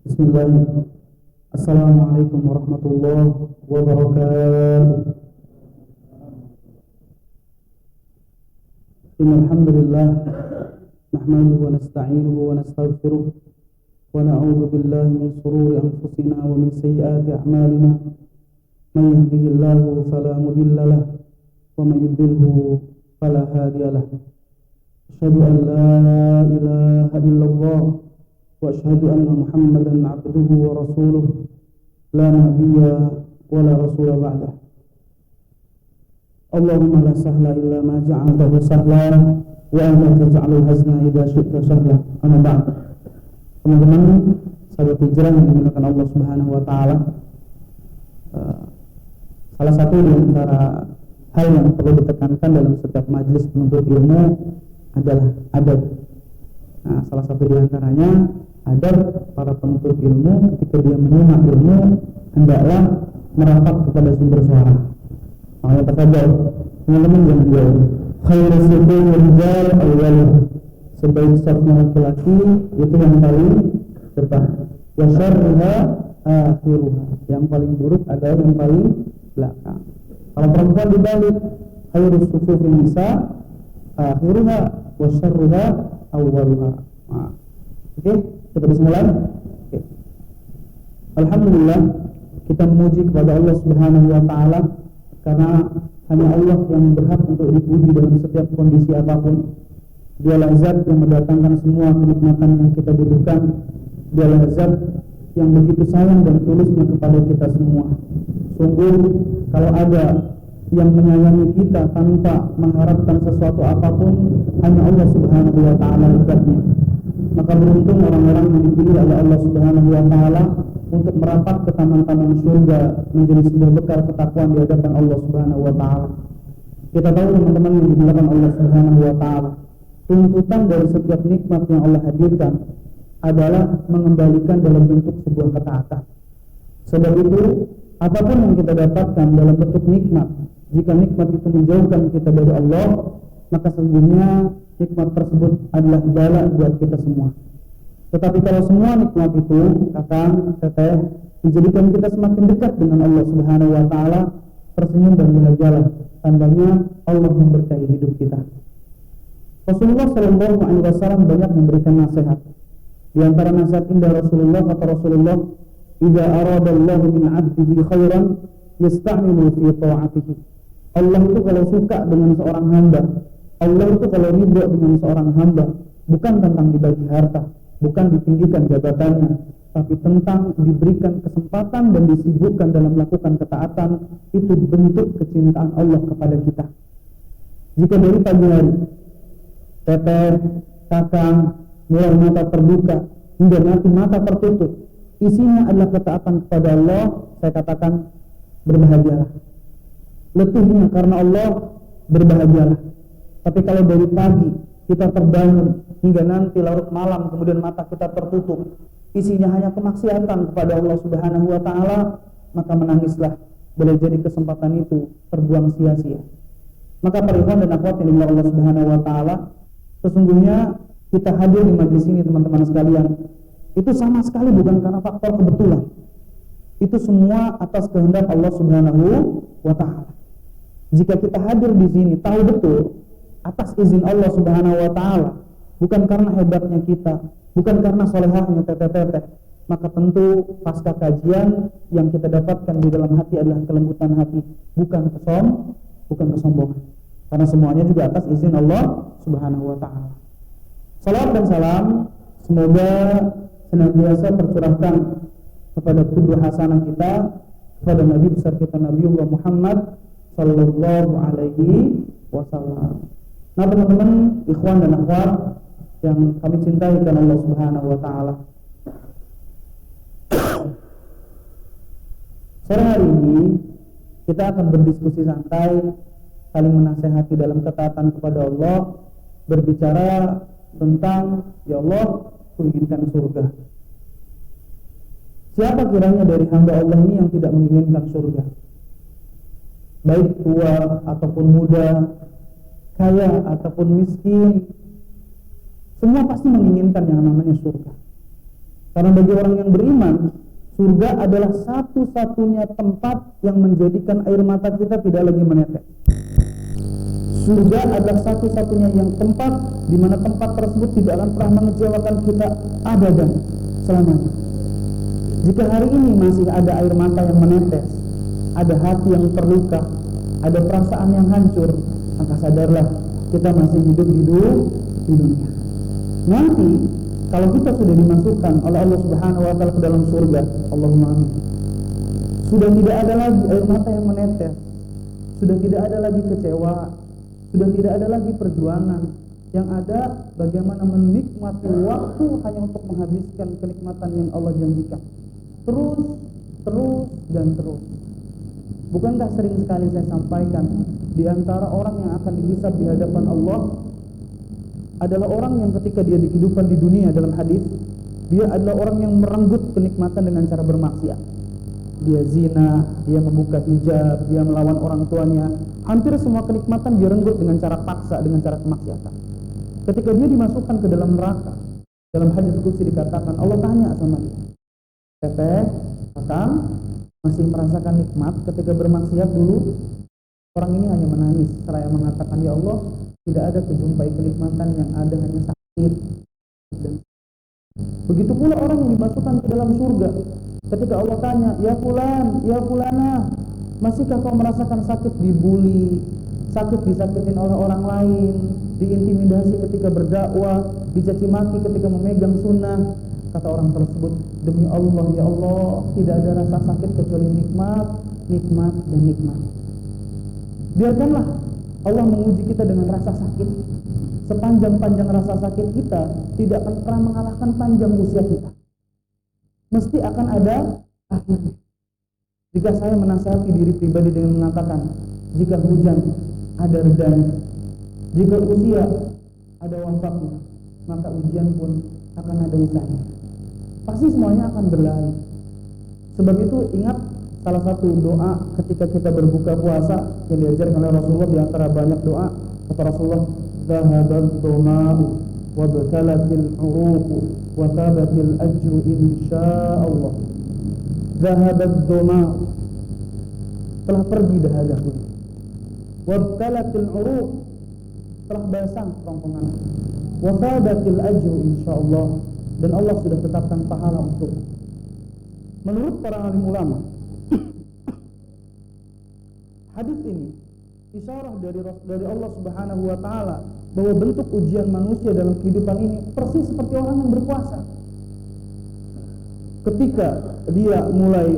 Bismillah. Assalamualaikum warahmatullahi wabarakatuh. Innalhamdulillah nahmaduhu wa nasta'inuhu wa nastaghfiruh wa na'udzu billahi min shururi anfusina wa min sayyiati a'malina. Man yahdihillahu fala mudilla lahu wa man yudlilhu fala hadiya lahu. Asyhadu an la ilaha illallah wa asyhadu anna Muhammadan 'abduhu wa rasuluh la nabiyya wa la rasula ba'dah. Allahumma la sahla illa ma ja'altahu sahla wa anta taj'alul hazna idza syi'ta sahla. Amma ba'd. Teman-teman sahabat hijrah yang dimuliakan Allah Subhanahu wa taala, salah satu di antara hal yang perlu ditekankan dalam setiap majelis penuntut ilmu adalah adab. Nah, salah satu di antaranya adab para penuntut ilmu ketika dia menyimak ilmu hendaklah merapat kepada sumber suara. Makanya terkadang teman-teman jangan jauh. Khairus sufufir rijal awwaluh. Sebaik safnya laki-laki itu yang paling depan. Wa syarruha akhiruha. Yang paling buruk adalah yang paling belakang. Kalau perempuan dibalik, khairus sufufin nisa akhiruha wa syarruha awwaluha. Nah, oke, kita bisa mulai. Oke. Alhamdulillah, kita memuji kepada Allah Subhanahu wa taala karena hanya Allah yang berhak untuk dipuji dalam setiap kondisi apapun. Dialah zat yang mendatangkan semua kenikmatan yang kita butuhkan. Dialah zat yang begitu sayang dan tulusnya kepada kita semua. Sungguh kalau ada yang menyayangi kita tanpa mengharapkan sesuatu apapun, hanya Allah Subhanahu wa taala zatnya. Maka beruntung orang-orang yang dipilih oleh Allah Subhanahu wa taala untuk merapat ke taman-taman surga menjadi sebuah bekal ketakwaan di hadapan Allah Subhanahu wa taala. Kita tahu teman-teman yang dimuliakan Allah Subhanahu wa taala, tuntutan dari setiap nikmat yang Allah hadirkan adalah mengembalikan dalam bentuk sebuah ketaatan. Sebab itu, apapun yang kita dapatkan dalam bentuk nikmat, jika nikmat itu menjauhkan kita dari Allah, maka sesungguhnya nikmat tersebut adalah bala buat kita semua. Tetapi kalau semua nikmat itu, kakang, teteh, menjadikan kita semakin dekat dengan Allah Subhanahu wa taala, tersenyum dan bahagialah, tandanya Allah memberkahi hidup kita. Rasulullah sallallahu alaihi wasallam banyak memberikan nasihat. Di antara nasihat indah Rasulullah, kata Rasulullah, "Idza aradallahu min 'abdihi khairan yasta'milu fi ta'atihi." Allah itu kalau suka dengan seorang hamba, Allah itu kalau ridho dengan seorang hamba, bukan tentang dibagi harta, bukan ditinggikan jabatannya, tapi tentang diberikan kesempatan dan disibukkan dalam melakukan ketaatan. Itu bentuk kecintaan Allah kepada kita. Jika dari pagi hari teteh, kakang, mulai mata terbuka hingga nanti mata tertutup, isinya adalah ketaatan kepada Allah, saya katakan berbahagialah. Letihnya karena Allah, berbahagialah. Tapi kalau dari pagi kita terbangun hingga nanti larut malam kemudian mata kita tertutup, isinya hanya kemaksiatan kepada Allah Subhanahu wa taala, maka menangislah, boleh jadi kesempatan itu terbuang sia-sia. Maka para ikhwan dan akhwat yang dimuliakan Allah Subhanahu wa taala, sesungguhnya kita hadir di majelis ini teman-teman sekalian, itu sama sekali bukan karena faktor kebetulan. Itu semua atas kehendak Allah Subhanahu wa taala. Jika kita hadir di sini tahu betul atas izin Allah Subhanahu wa taala, bukan karena hebatnya kita, bukan karena solehahnya teteh-teteh, maka tentu pasca kajian yang kita dapatkan di dalam hati adalah kelembutan hati, bukan kesombongan. Karena semuanya juga atas izin Allah Subhanahu wa taala. Salawat dan salam semoga senantiasa tercurahkan kepada qudwah hasanah kita, kepada Nabi besar kita Nabiullah Muhammad sallallahu alaihi wasallam. Nah, teman-teman, ikhwan dan akhwat yang kami cintai karena Allah Subhanahu wa taala. Sore hari ini kita akan berdiskusi santai, saling menasehati dalam ketaatan kepada Allah, berbicara tentang, ya Allah, kuinginkan surga. Siapa kiranya dari hamba Allah ini yang tidak menginginkan surga? Baik tua ataupun muda, kaya ataupun miskin, semua pasti menginginkan yang namanya surga. Karena bagi orang yang beriman, surga adalah satu-satunya tempat yang menjadikan air mata kita tidak lagi menetes. Surga adalah satu-satunya yang tempat di mana tempat tersebut tidak akan pernah mengecewakan kita abadan selamanya. Jika hari ini masih ada air mata yang menetes, ada hati yang terluka, ada perasaan yang hancur, maka sadarlah kita masih hidup di dunia. Nanti kalau kita sudah dimasukkan oleh Allah Subhanahu wa taala ke dalam surga, Allahumma amin, sudah tidak ada lagi air mata yang menetes, sudah tidak ada lagi kecewa, sudah tidak ada lagi perjuangan. Yang ada bagaimana menikmati waktu hanya untuk menghabiskan kenikmatan yang Allah janjikan. Terus dan terus. Bukankah sering sekali saya sampaikan, di antara orang yang akan dihisab di hadapan Allah adalah orang yang ketika dia di kehidupan di dunia, dalam hadis, dia adalah orang yang merenggut kenikmatan dengan cara bermaksiat. Dia zina, dia membuka hijab, dia melawan orang tuanya. Hampir semua kenikmatan dia renggut dengan cara paksa, dengan cara kemaksiatan. Ketika dia dimasukkan ke dalam neraka, dalam hadis qudsi dikatakan, Allah tanya sama dia, "Teteh, Kakang masih merasakan nikmat ketika bermaksiat dulu?" Orang ini hanya menangis seraya mengatakan, "Ya Allah, tidak ada kujumpai kenikmatan, yang ada hanya sakit." Dan begitu pula orang yang dimasukkan ke dalam surga. Ketika Allah tanya, "Ya fulan, ya fulana, masihkah kau merasakan sakit dibuli, sakit disakitin oleh orang lain, diintimidasi ketika berdakwah, dicaci maki ketika memegang sunnah?" Kata orang tersebut, "Demi Allah, ya Allah, tidak ada rasa sakit kecuali nikmat, nikmat dan nikmat." Biarkanlah Allah menguji kita dengan rasa sakit. Sepanjang-panjang rasa sakit kita tidak akan pernah mengalahkan panjang usia kita. Mesti akan ada akhirnya. Jika saya menasihati diri pribadi dengan mengatakan, jika hujan ada redanya, jika usia ada wafatnya, maka ujian pun akan ada usahanya. Pasti semuanya akan berlalu. Sebab itu ingat salah satu doa ketika kita berbuka puasa yang diajarkan oleh Rasulullah, di antara banyak doa, kata Rasulullah, "Dhahabad dhama'u wa batalatil 'uruqu wa thabatil ajru insyaallah." Dhahabad dhama'u, telah pergi dahaga, wa batalatil 'uruq, telah basah kerongkongan, wa thabatil ajru insyaallah, dan Allah sudah tetapkan pahala untuk. Menurut para alim ulama, hadis ini isyarah dari Allah Subhanahu wa taala bahwa bentuk ujian manusia dalam kehidupan ini persis seperti orang yang berpuasa. Ketika dia mulai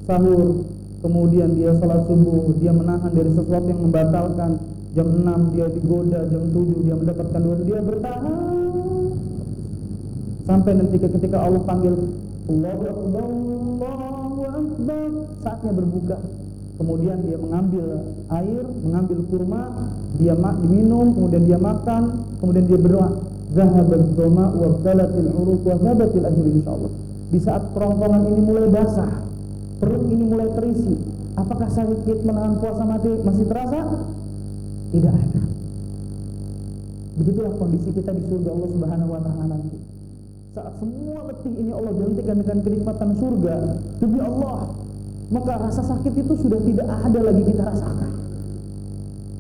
sahur, kemudian dia salat subuh, dia menahan dari sesuatu yang membatalkan, jam 6 dia digoda, jam 7 dia mendapatkan doa, dia bertahan sampai nanti ketika Allah panggil, Allahu Akbar, Allahu Akbar, saatnya berbuka. Kemudian dia mengambil air, mengambil kurma, dia diminum, kemudian dia makan, kemudian dia berdoa, "Zahabat dhama wa balatil 'uruq wa thabatil ajru insyaallah." Di saat kerongkongan ini mulai basah, perut ini mulai terisi, apakah sakit menahan puasa masih terasa? Tidak ada. Begitulah kondisi kita di surga Allah Subhanahu wa taala nanti. Saat semua letih ini Allah gantikan dengan kenikmatan surga, demi Allah, maka rasa sakit itu sudah tidak ada lagi kita rasakan.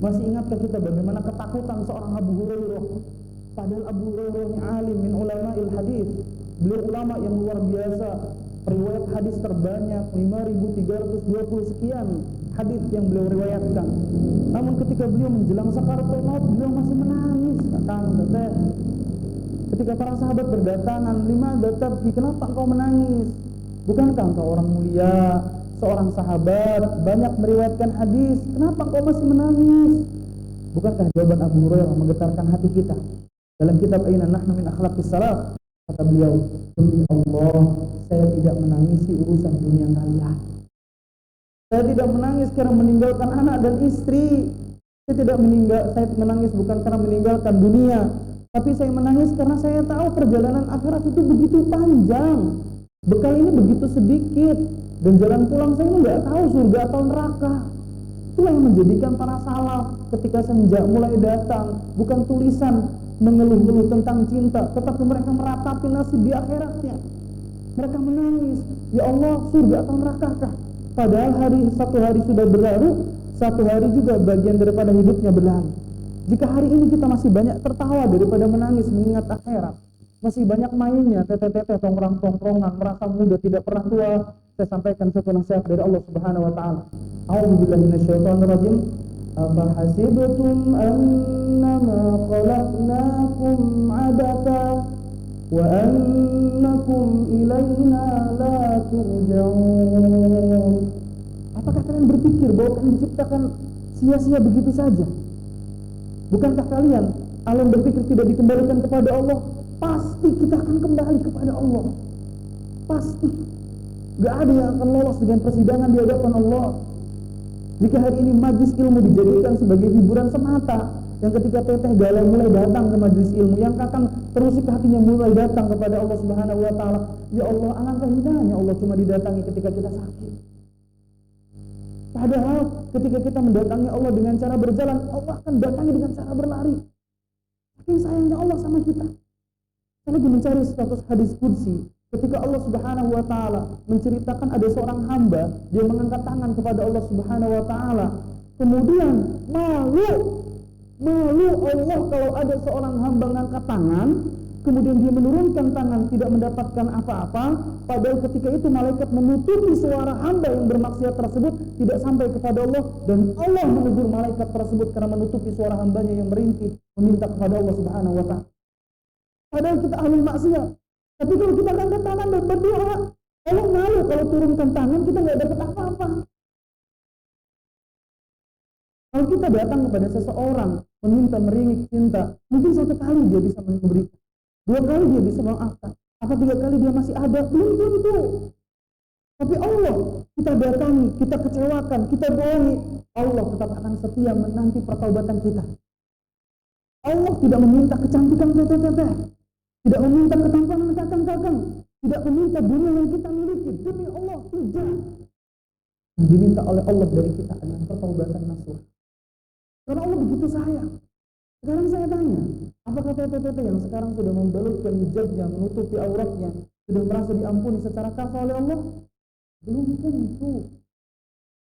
Masih ingatkah kita bagaimana ketakutan seorang Abu Hurairah? Padahal Abu Hurairah ini alim min ulama'il hadis. Beliau ulama yang luar biasa, riwayat hadis terbanyak 5.320 sekian hadis yang beliau riwayatkan. Namun ketika beliau menjelang sakaratul maut, beliau masih menangis. Ketika para sahabat berdatangan, "Lima tabki, kenapa engkau menangis? Bukankah engkau orang mulia, seorang sahabat, banyak meriwayatkan hadis, kenapa engkau masih menangis?" Bukankah jawaban Abu Hurairah menggetarkan hati kita? Dalam kitab Aina Nahnu min Akhlaqis Salaf, kata beliau, "Demi Allah, saya tidak menangisi urusan dunia kalian. Saya tidak menangis karena meninggalkan anak dan istri. Saya menangis bukan karena meninggalkan dunia, tapi saya menangis karena saya tahu perjalanan akhirat itu begitu panjang. Bekal ini begitu sedikit, dan jalan pulang saya nggak tahu surga atau neraka." Itulah yang menjadikan para salaf ketika senja mulai datang, bukan tulisan mengeluh-ngeluh tentang cinta, tetapi mereka meratapi nasib di akhiratnya. Mereka menangis, ya Allah, surga atau nerakakah? Padahal satu hari sudah berlalu, satu hari juga bagian daripada hidupnya berlalu. Jika hari ini kita masih banyak tertawa daripada menangis mengingat akhirat, masih banyak mainnya, tete-tete, tongkrong-tongkrongan, merasa muda, tidak pernah tua, saya sampaikan satu nasihat dari Allah Subhanahu wa taala. A'udzubillahi minasyaitonirrajim. Afa hasibtum annama khalaqnakum 'abatha wa annakum ilaina la turja'un. Apakah kalian berpikir bahwa kalian diciptakan sia-sia begitu saja? Bukankah kalian alam berpikir tidak dikembalikan kepada Allah? Pasti kita akan kembali kepada Allah. Pasti. Gak ada yang akan lolos dengan persidangan di hadapan Allah. Jika hari ini majlis ilmu dijadikan sebagai hiburan semata, yang ketika teteh galau mulai datang ke majlis ilmu, yang kakang terusik hatinya mulai datang kepada Allah Subhanahu wa taala, ya Allah, alangkah indahnya Allah cuma didatangi ketika kita sakit. Padahal ketika kita mendatangi Allah dengan cara berjalan, Allah akan datangi dengan cara berlari. Tapi sayangnya Allah sama kita. Saya lagi mencari status hadis qudsi, ketika Allah Subhanahu wa taala menceritakan ada seorang hamba, dia mengangkat tangan kepada Allah Subhanahu wa taala. Kemudian malu Allah kalau ada seorang hamba mengangkat tangan, kemudian dia menurunkan tangan tidak mendapatkan apa-apa, padahal ketika itu malaikat menutupi suara hamba yang bermaksiat tersebut tidak sampai kepada Allah, dan Allah menegur malaikat tersebut karena menutupi suara hambanya yang merintih meminta kepada Allah Subhanahu wa taala. Padahal kita ahli maksiat. Tapi kalau kita angkat tangan dan berdoa, Allah malu kalau turunkan tangan kita nggak dapat apa-apa. Kalau kita datang kepada seseorang meminta meringik cinta, mungkin satu kali dia bisa memberikan, dua kali dia bisa memaafkan, apa tiga kali dia masih ada, belum tentu. Tapi Allah kita datangi, kita kecewakan, kita bohongi, Allah tetap akan setia menanti pertaubatan kita. Allah tidak meminta kecantikan teteh-teteh, tidak meminta ketampanan kakang-kakang, tidak meminta dunia yang kita miliki. Demi Allah, tidak. Yang diminta oleh Allah dari kita adalah pertaubatan nasuh. Karena Allah begitu sayang. Sekarang saya tanya, apakah teteh-teteh yang sekarang sudah membalutkan hijabnya, menutupi auratnya, sudah merasa diampuni secara kafah oleh Allah? Belum tentu.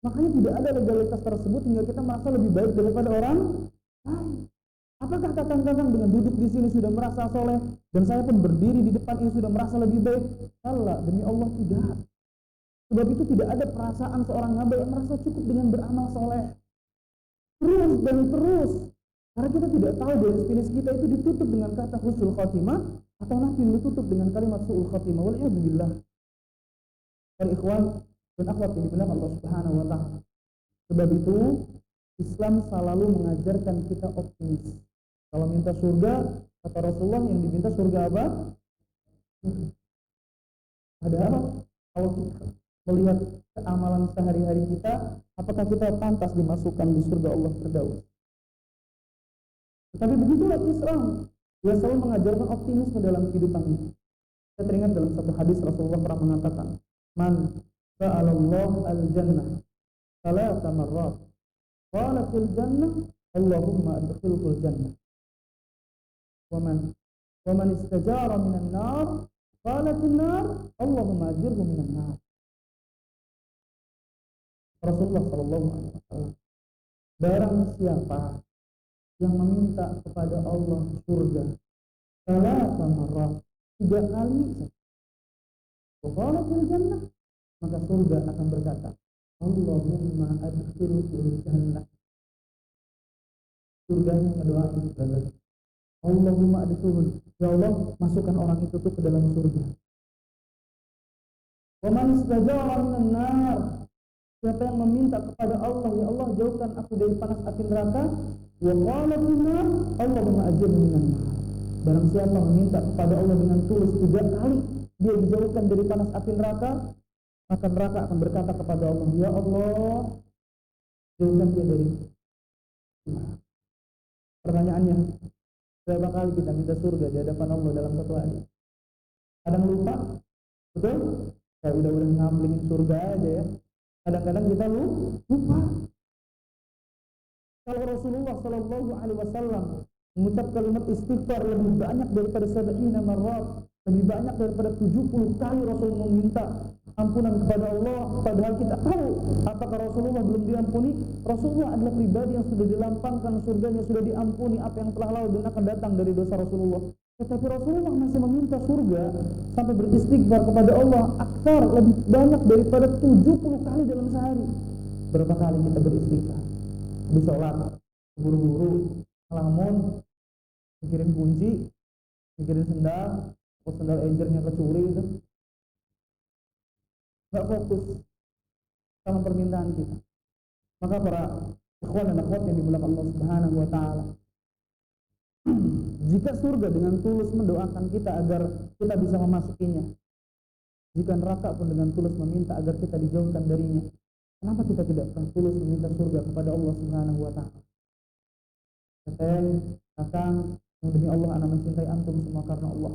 Makanya tidak ada legalitas tersebut hingga kita merasa lebih baik daripada orang lain. Apakah kakang-kakang dengan duduk di sini sudah merasa soleh, dan saya pun berdiri di depan ini sudah merasa lebih baik? Salah, demi Allah tidak. Sebab itu tidak ada perasaan seorang hamba yang merasa cukup dengan beramal soleh. Terus dan terus. Karena kita tidak tahu garis finish kita itu ditutup dengan kata husnul khotimah atau nanti ditutup dengan kalimat su'ul khotimah. Wal'iyadzubillah. Para ikhwan dan akhwat yang dimuliakan Allah Subhanahu wa taala. Sebab itu Islam selalu mengajarkan kita optimis. Kalau minta surga, kata Rasulullah, yang diminta surga apa? Padahal kalau kita melihat keamalan sehari-hari kita, apakah kita pantas dimasukkan di surga Allah Firdaus? Tetapi begitulah Islam. Dia selalu mengajarkan optimisme dalam kehidupan ini. Saya teringat dalam satu hadis Rasulullah pernah mengatakan, "Man sa'alallah al-jannah thalatha marrat. Qala fil jannah, Allahumma adkhilhul jannah. Wa man istajara minan nar, qala fil nar, Allahumma ajirhu minan nar." Rasulullah sallallahu alaihi wasallam, barang siapa yang meminta kepada Allah surga thalatha marrat, 3 kali, qala fil jannah, maka surga akan berkata, Allahumma adkhilhul jannah. Surganya mendoakan kepada Allahumma adkhilhul, ya Allah, masukkan orang itu tuh ke dalam surga. Wa man istajara minan nar, siapa yang meminta kepada Allah, ya Allah, jauhkan aku dari panas api neraka. Wa qala fil nar, Allahumma ajirni minan nar. Barang siapa meminta kepada Allah dengan tulus 3 kali, dia dijauhkan dari panas api neraka, maka neraka akan berkata kepada Allah, ya Allah, jauhkan dia dari neraka. Pertanyaannya, berapa kali kita minta surga di hadapan Allah dalam satu hari? Kadang lupa, betul? Kayak udah ngamblingin surga aja ya. Kadang-kadang kita lupa. Kalau Rasulullah Shallallahu Alaihi Wasallam mengucap kalimat istighfar lebih banyak daripada 70 marrat, lebih banyak daripada 70 kali Rasul meminta ampunan kepada Allah. Padahal kita tahu apakah Rasulullah belum diampuni. Rasulullah adalah pribadi yang sudah dilampangkan surganya, sudah diampuni apa yang telah lalu dan akan datang dari dosa Rasulullah. Tetapi Rasulullah masih meminta surga sampai beristighfar kepada Allah akthar, lebih banyak daripada 70 kali dalam sehari. Berapa kali kita beristighfar? Habis sholat, buru-buru, ngelamun, mikirin kunci, mikirin sendal, sendal ejernya kecuri itu, nggak fokus sama permintaan kita. Maka para ikhwan dan akhwat yang dimuliakan Allah Subhanahu wa taala, jika surga dengan tulus mendoakan kita agar kita bisa memasukinya, jika neraka pun dengan tulus meminta agar kita dijauhkan darinya, kenapa kita tidak pernah tulus meminta surga kepada Allah Subhanahu wa taala? Kakang, demi Allah anak mencintai antum semua karena Allah.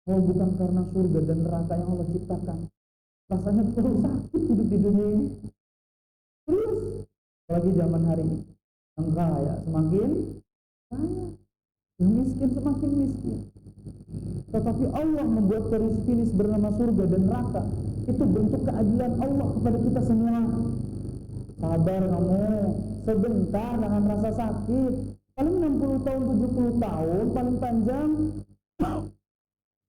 Oh, bukan karena surga dan neraka yang Allah ciptakan. Rasanya terlalu sakit hidup di dunia ini. Terus, apalagi zaman hari ini, yang kaya semakin kaya, yang miskin semakin miskin. Tetapi Allah membuat garis finish bernama surga dan neraka. Itu bentuk keadilan Allah kepada kita semua. Sabar kamu, sebentar nahan rasa sakit. Paling 60 tahun, 70 tahun, paling panjang.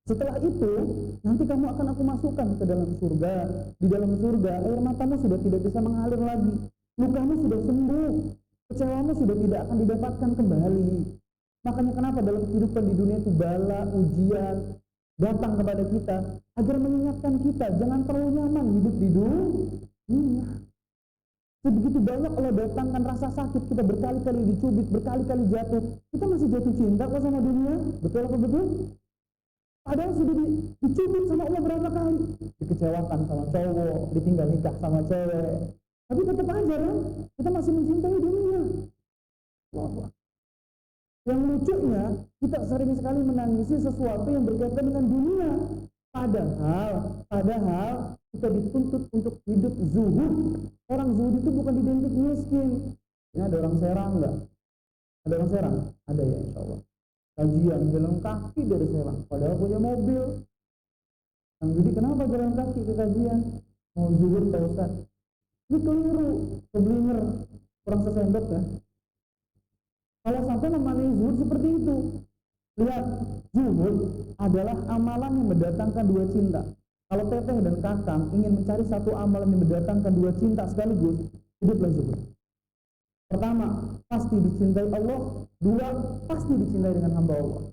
Setelah itu, nanti kamu akan aku masukkan ke dalam surga. Di dalam surga, air matamu sudah tidak bisa mengalir lagi. Lukamu sudah sembuh. Kecewamu sudah tidak akan didapatkan kembali. Makanya kenapa dalam kehidupan di dunia itu bala, ujian datang kepada kita agar mengingatkan kita jangan terlalu nyaman hidup di dunia. Sebegitu banyak Allah datangkan rasa sakit, kita berkali-kali dicubit, berkali-kali jatuh. Kita masih jatuh cinta kok sama dunia. Betul apa betul? Padahal sudah dicubit sama Allah berapa kali, dikecewakan sama cowok, ditinggal nikah sama cewek, tapi tetap aja kan kita masih mencintai dunia. Wah. Yang lucunya, kita sering sekali menangisi sesuatu yang berkaitan dengan dunia. Padahal kita dituntut untuk hidup zuhud. Orang zuhud itu bukan identik miskin. Ini ada orang Serang enggak? Ada orang Serang? Ada ya, insya Allah. Kajian jalan kaki dari Serang, padahal punya mobil. Jadi kenapa jalan kaki ke kajian? Mau zuhud Pak Ustaz? Ini keliru, keblinger, kurang sesendok ya. Kalau sampai namanya zuhud seperti itu, lihat, zuhud adalah amalan yang mendatangkan dua cinta. Kalau teteh dan kakang ingin mencari satu amalan yang mendatangkan dua cinta sekaligus, hiduplah zuhud. Pertama, pasti dicintai Allah. Dua, pasti dicintai dengan hamba Allah.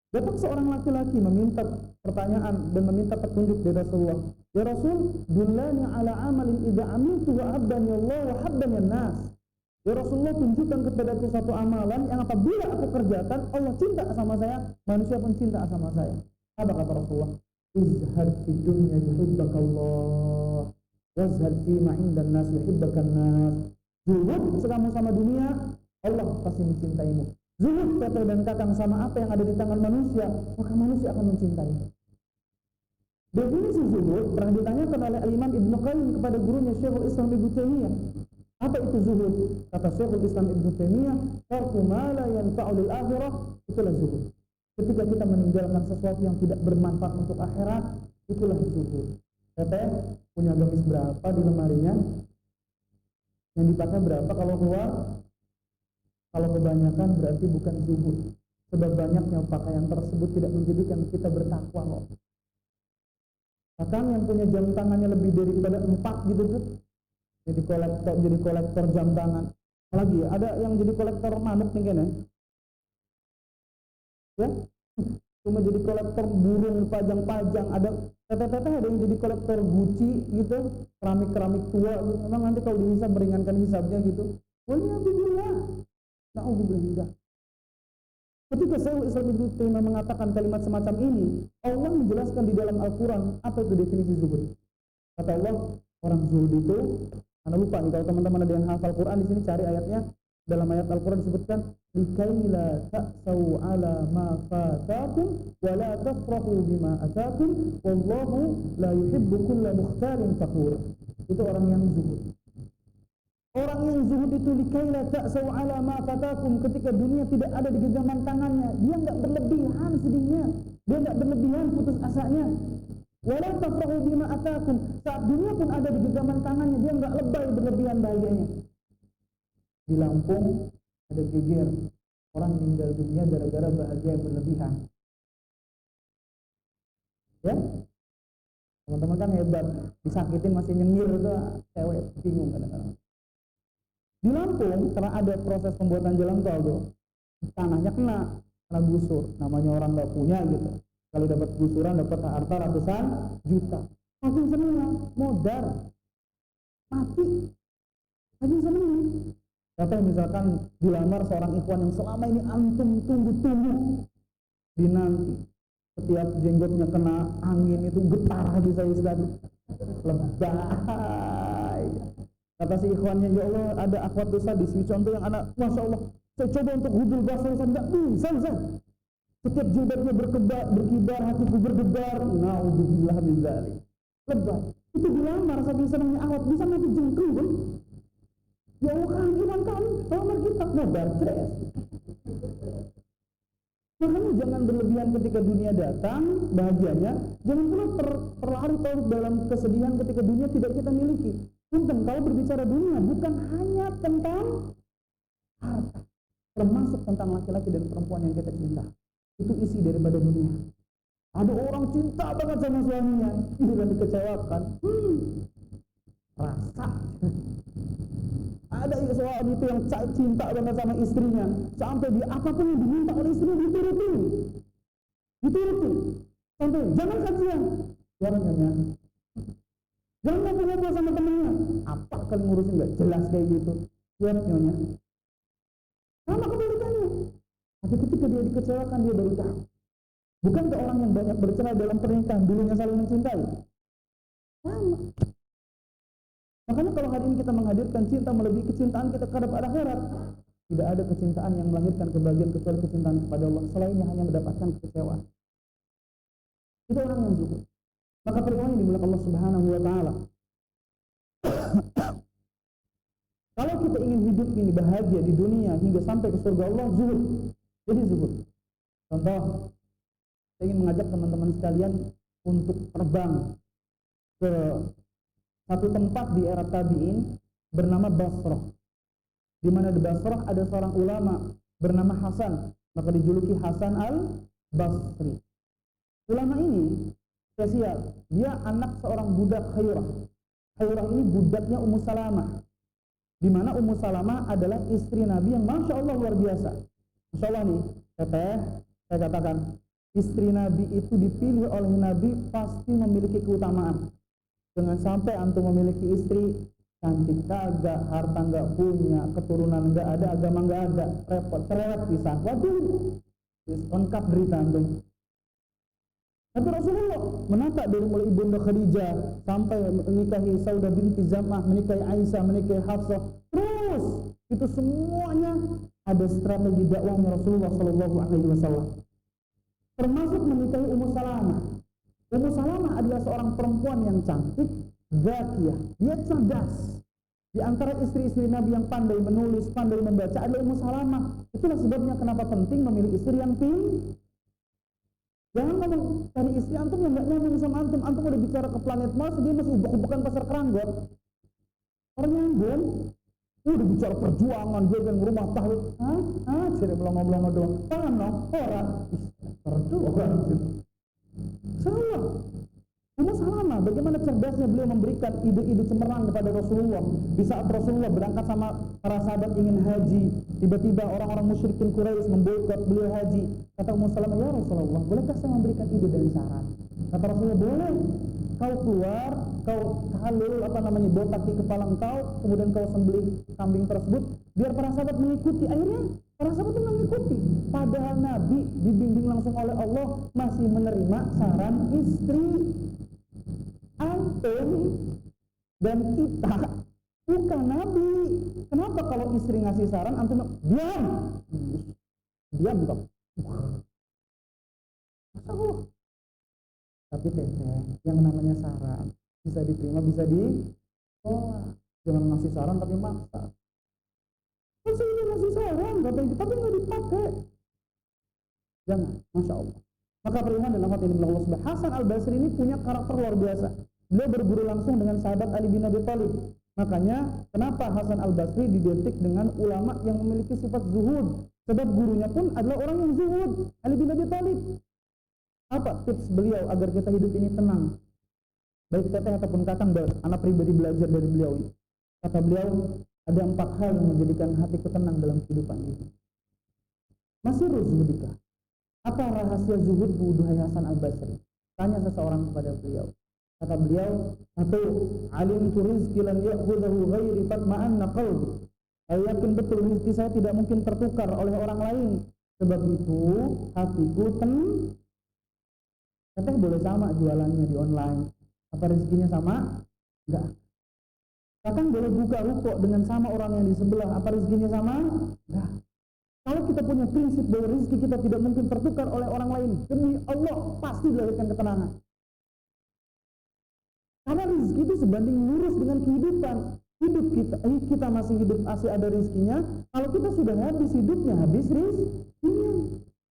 Datang seorang laki-laki meminta pertanyaan dan meminta petunjuk dari Rasulullah. Ya Rasul, dullani ala amalin idza amiltu wa habbani Allah wa habbani an-nas. Ya Rasulullah, tunjukkan kepadaku satu amalan yang apabila aku kerjakan, Allah cinta sama saya, manusia pun cinta sama saya. Apa kata Rasulullah? Izhar fi dunya yuhibbakallah, wazhar fi ma indan nas yuhibbakan nas. Zuhud kamu sama dunia, Allah pasti mencintaimu. Zuhud teteh dan kakang sama apa yang ada di tangan manusia, maka manusia akan mencintaimu. Definisi zuhud pernah ditanyakan oleh Imam Ibnu Qayyim kepada gurunya Syekhul Islam Ibnu Taimiyah. Apa itu zuhud? Kata Syekhul Islam Ibnu Taimiyah, tarku ma la yanfa'ul akhirah, itulah zuhud. Ketika kita meninggalkan sesuatu yang tidak bermanfaat untuk akhirat, itulah zuhud. Teteh punya gamis berapa di lemarinya? Yang dipakai berapa kalau keluar? Kalau kebanyakan berarti bukan zuhud. Sebab banyaknya pakaian tersebut tidak menjadikan kita bertakwa loh. Bahkan yang punya jam tangannya lebih daripada 4 gitu tuh, jadi kolektor jam tangan. Apalagi ada yang jadi kolektor manuk nih kan ya? Cuma jadi kolektor burung pajang-pajang. Ada teteh-teteh ada yang jadi kolektor Gucci gitu, keramik-keramik tua gitu. Memang nanti kalau dihisab meringankan hisabnya gitu. Waliyahbillah. Na'udzubillah. Ketika Syekhul Islam Ibnu Taimiyah mengatakan kalimat semacam ini, Allah menjelaskan di dalam Al-Quran apa itu definisi zuhud. Kata Allah, orang zuhud itu, Anda lupa nih kalau teman-teman ada yang hafal Quran di sini cari ayatnya. Dalam ayat Al-Quran disebutkan likaila ta'sau ala ma fatakum wa la tafrahu bima atakum wallahu la yuhibbu kulla mukhtalin fakhur. Itu orang yang zuhud. Orang yang zuhud itu likaila ta'sau ala ma fatakum, ketika dunia tidak ada di genggaman tangannya, dia enggak berlebihan sedihnya, dia enggak berlebihan putus asanya. Walau tafrahu bima atakum, saat dunia pun ada di genggaman tangannya, dia enggak lebay berlebihan bahagianya. Di Lampung ada geger orang meninggal dunia gara-gara bahagia yang berlebihan. Ya, teman-teman kan hebat, disakitin masih nyengir itu cewek, bingung kadang-kadang. Di Lampung karena ada proses pembuatan jalan tol tuh, tanahnya kena gusur, namanya orang nggak punya gitu. Kalau dapat gusuran dapat harta ratusan juta, makin seneng lah, modal, mati, makin seneng. Kata misalkan dilamar seorang ikhwan yang selama ini antum tunggu-tunggu, dinanti setiap jenggotnya kena angin itu getar habis saya istirahat, lebay. Kata si ikhwannya, ya Allah ada akhwat dosa di sini contoh yang anak, masya Allah saya coba untuk hudul basah nggak bisa. Setiap jilbabnya berkibar, hatiku berdebar. Naudzubillah min dzalik. Lebay. Itu dilamar saking senangnya akhwat bisa mati jengkring kan? Ya Allah kan iman kami, lamar kita modal stres. Makanya jangan berlebihan ketika dunia datang, bahagianya. Jangan pula terlarut-larut dalam kesedihan ketika dunia tidak kita miliki. Punten, kalau berbicara dunia bukan hanya tentang harta, termasuk tentang laki-laki dan perempuan yang kita cinta. Itu isi daripada dunia. Ada orang cinta banget sama suaminya, itu dan dikecewakan. Rasa. Ada suami itu yang cinta banget sama istrinya, sampai dia apapun yang diminta oleh istrinya diturutin. Sampai jangan kajian, jangan nyonya. Jangan ngobrol sama temennya. Apa kali ngurusin nggak jelas kayak gitu? Jangan nyonya. Sama kebalikannya. Tapi ketika dia dikecewakan dia baru tahu. Bukankah orang yang banyak bercerai dalam pernikahan dulunya saling mencintai? Sama. Makanya kalau hari ini kita menghadirkan cinta melebihi kecintaan kita kepada akhirat, tidak ada kecintaan yang melahirkan kebahagiaan kecuali kecintaan kepada Allah. Selainnya hanya mendapatkan kekecewaan. Itu orang yang zuhud. Maka perempuan ini dimulai Allah Subhanahu wa Ta'ala. Kalau kita ingin hidup ini bahagia di dunia hingga sampai ke surga Allah, zuhud. Jadi zuhud. Contoh, saya ingin mengajak teman-teman sekalian untuk terbang ke satu tempat di era tabi'in bernama Basrah. Di mana di Basrah ada seorang ulama bernama Hasan, maka dijuluki Hasan al-Basri. Ulama ini spesial, dia anak seorang budak Khairah. Khairah ini budaknya Ummu Salamah. Di mana Ummu Salamah adalah istri Nabi yang masya Allah luar biasa. Masya Allah nih, teteh, saya katakan, istri Nabi itu dipilih oleh Nabi pasti memiliki keutamaan. Jangan sampai antum memiliki istri cantik kagak, harta nggak punya, keturunan nggak ada, agama nggak ada, repot, cerewet pisah. Waduh, lengkap derita antum. Tapi Rasulullah menata dari mulai Ibunda Khadijah sampai menikahi Saudah binti Zam'ah, menikahi Aisyah, menikahi Hafsah, terus itu semuanya ada strategi dakwahnya Rasulullah Shallallahu Alaihi Wasallam. Termasuk menikahi Ummu Salamah. Ummu Salamah adalah seorang perempuan yang cantik, zakiyah, dia cerdas. Di antara istri-istri Nabi yang pandai menulis, pandai membaca adalah Ummu Salamah. Itulah sebabnya kenapa penting memilih istri yang pintar. Jangan ngomong cari istri antum yang nggak nyambung sama antum. Antum udah bicara ke planet Mars, dia masih ubuk-ubukan pasar keranggot. Orang nyambung, udah bicara perjuangan, dia kan rumah tahlil. Ciri belum-belum doang. Tangan no, orang. Perjuangan. Salah. Ummu Salamah, bagaimana cerdasnya beliau memberikan ide-ide cemerlang kepada Rasulullah. Di saat Rasulullah berangkat sama para sahabat ingin haji, tiba-tiba orang-orang musyrikin Quraisy memboikot beliau haji. Kata Ummu Salamah, ya Rasulullah, bolehkah saya memberikan ide dan saran? Kata Rasulullah, boleh. Kau keluar, kau halul botak di kepala engkau, kemudian kau sembelih kambing tersebut, biar para sahabat mengikuti. Akhirnya para sahabat itu mengikuti. Padahal Nabi dibimbing langsung oleh Allah masih menerima saran istri. Antum dan kita bukan Nabi. Kenapa kalau istri ngasih saran antum diam? Diam dong. Tapi teteh, yang namanya saran bisa diterima, bisa ditolak. Jangan ngasih saran tapi maksa. Masa ini ngasih saran tapi nggak dipakai. Jangan, masya Allah. Maka beriman dalam hati Allah subhanahu. Hasan al-Basri ini punya karakter luar biasa. Beliau berguru langsung dengan sahabat Ali bin Abi Thalib. Makanya kenapa Hasan al-Basri didetik dengan ulama yang memiliki sifat zuhud? Sebab gurunya pun adalah orang yang zuhud, Ali bin Abi Thalib. Apa tips beliau agar kita hidup ini tenang? Baik teteh ataupun kakang, anak pribadi belajar dari beliau ini. Kata beliau, ada 4 hal yang menjadikan hatiku tenang dalam kehidupan ini. Masih zuhudikah? Apa rahasia zuhud duhai Hasan al-Basri? Tanya seseorang kepada beliau. Kata beliau, 1. Alimtu rizqi lam ya'khudhahu ghairi fatma'anna qalbi. Saya yakin betul rezeki saya tidak mungkin tertukar oleh orang lain. Sebab itu hatiku tenang. Teteh boleh sama jualannya di online. Apa rezekinya sama? Enggak. Kakang boleh buka ruko dengan sama orang yang di sebelah. Apa rezekinya sama? Enggak. Kalau kita punya prinsip bahwa rezeki kita tidak mungkin tertukar oleh orang lain, demi Allah pasti dilahirkan ketenangan. Karena rezeki itu sebanding lurus dengan kehidupan. Hidup kita masih hidup, masih ada rezekinya. Kalau kita sudah habis hidupnya, habis rezekinya.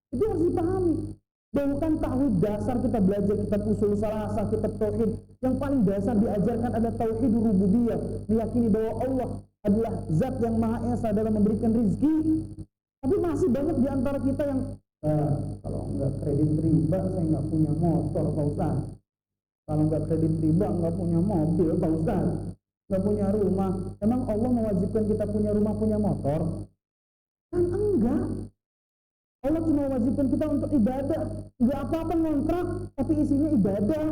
Itu harus dipahami. Bahkan tauhid dasar kita belajar kitab usul salasah, kitab tauhid, yang paling dasar diajarkan ada tauhid rububiyah, meyakini bahwa Allah adalah zat yang maha esa dalam memberikan rezeki. Tapi masih banyak di antara kita yang kalau nggak kredit riba saya nggak punya motor Pak Ustaz. Kalau nggak kredit riba nggak punya mobil Pak Ustaz. Nggak punya rumah. Emang Allah mewajibkan kita punya rumah, punya motor? Kan enggak. Allah cuma mewajibkan kita untuk ibadah. Nggak apa-apa ngontrak, tapi isinya ibadah.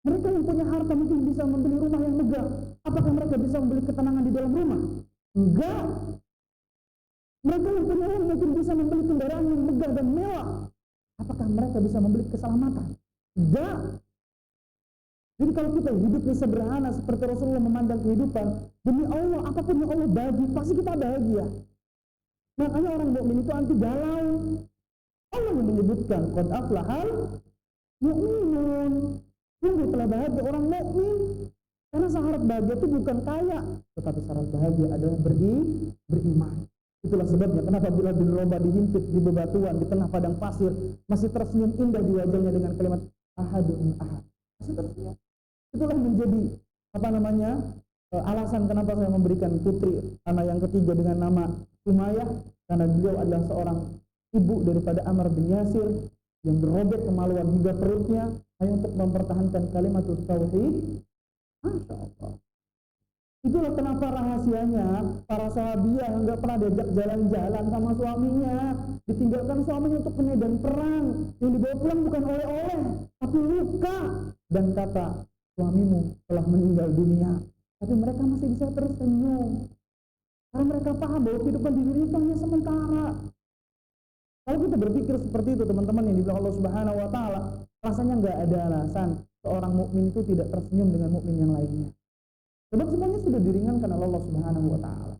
Mereka yang punya harta mungkin bisa membeli rumah yang megah. Apakah mereka bisa membeli ketenangan di dalam rumah? Enggak. Mereka yang punya uang mungkin bisa membeli kendaraan yang megah dan mewah. Apakah mereka bisa membeli keselamatan? Tidak. Jadi kalau kita hidupnya sederhana seperti Rasulullah memandang kehidupan, demi Allah apapun yang Allah bagi pasti kita bahagia. Makanya orang mukmin itu anti galau. Allah yang menyebutkan qad aflahal mu'minun. Sungguh telah bahagia orang mukmin. Karena syarat bahagia itu bukan kaya, tetapi syarat bahagia adalah beriman. Itulah sebabnya kenapa Bilal bin Rabah dihimpit di bebatuan di tengah padang pasir masih tersenyum indah di wajahnya dengan kalimat ahadun ahad. Masih tersenyum. Itulah menjadi alasan kenapa saya memberikan putri anak yang ketiga dengan nama Sumayyah, karena beliau adalah seorang ibu daripada Ammar bin Yasir yang berobek kemaluan hingga perutnya hanya untuk mempertahankan kalimat tauhid. Masya Allah. Itulah kenapa rahasianya para sahabiah nggak pernah diajak jalan-jalan sama suaminya, ditinggalkan suaminya untuk ke medan perang, yang dibawa pulang bukan oleh-oleh tapi luka, dan kata suamimu telah meninggal dunia, tapi mereka masih bisa tersenyum karena mereka paham bahwa kehidupan di dunia itu hanya sementara. Kalau kita berpikir seperti itu teman-teman yang dibilang Allah Subhanahu Wa Taala, rasanya nggak ada alasan seorang mukmin itu tidak tersenyum dengan mukmin yang lainnya. Sebab semuanya sudah diringankan oleh Allah Subhanahu Wa Taala.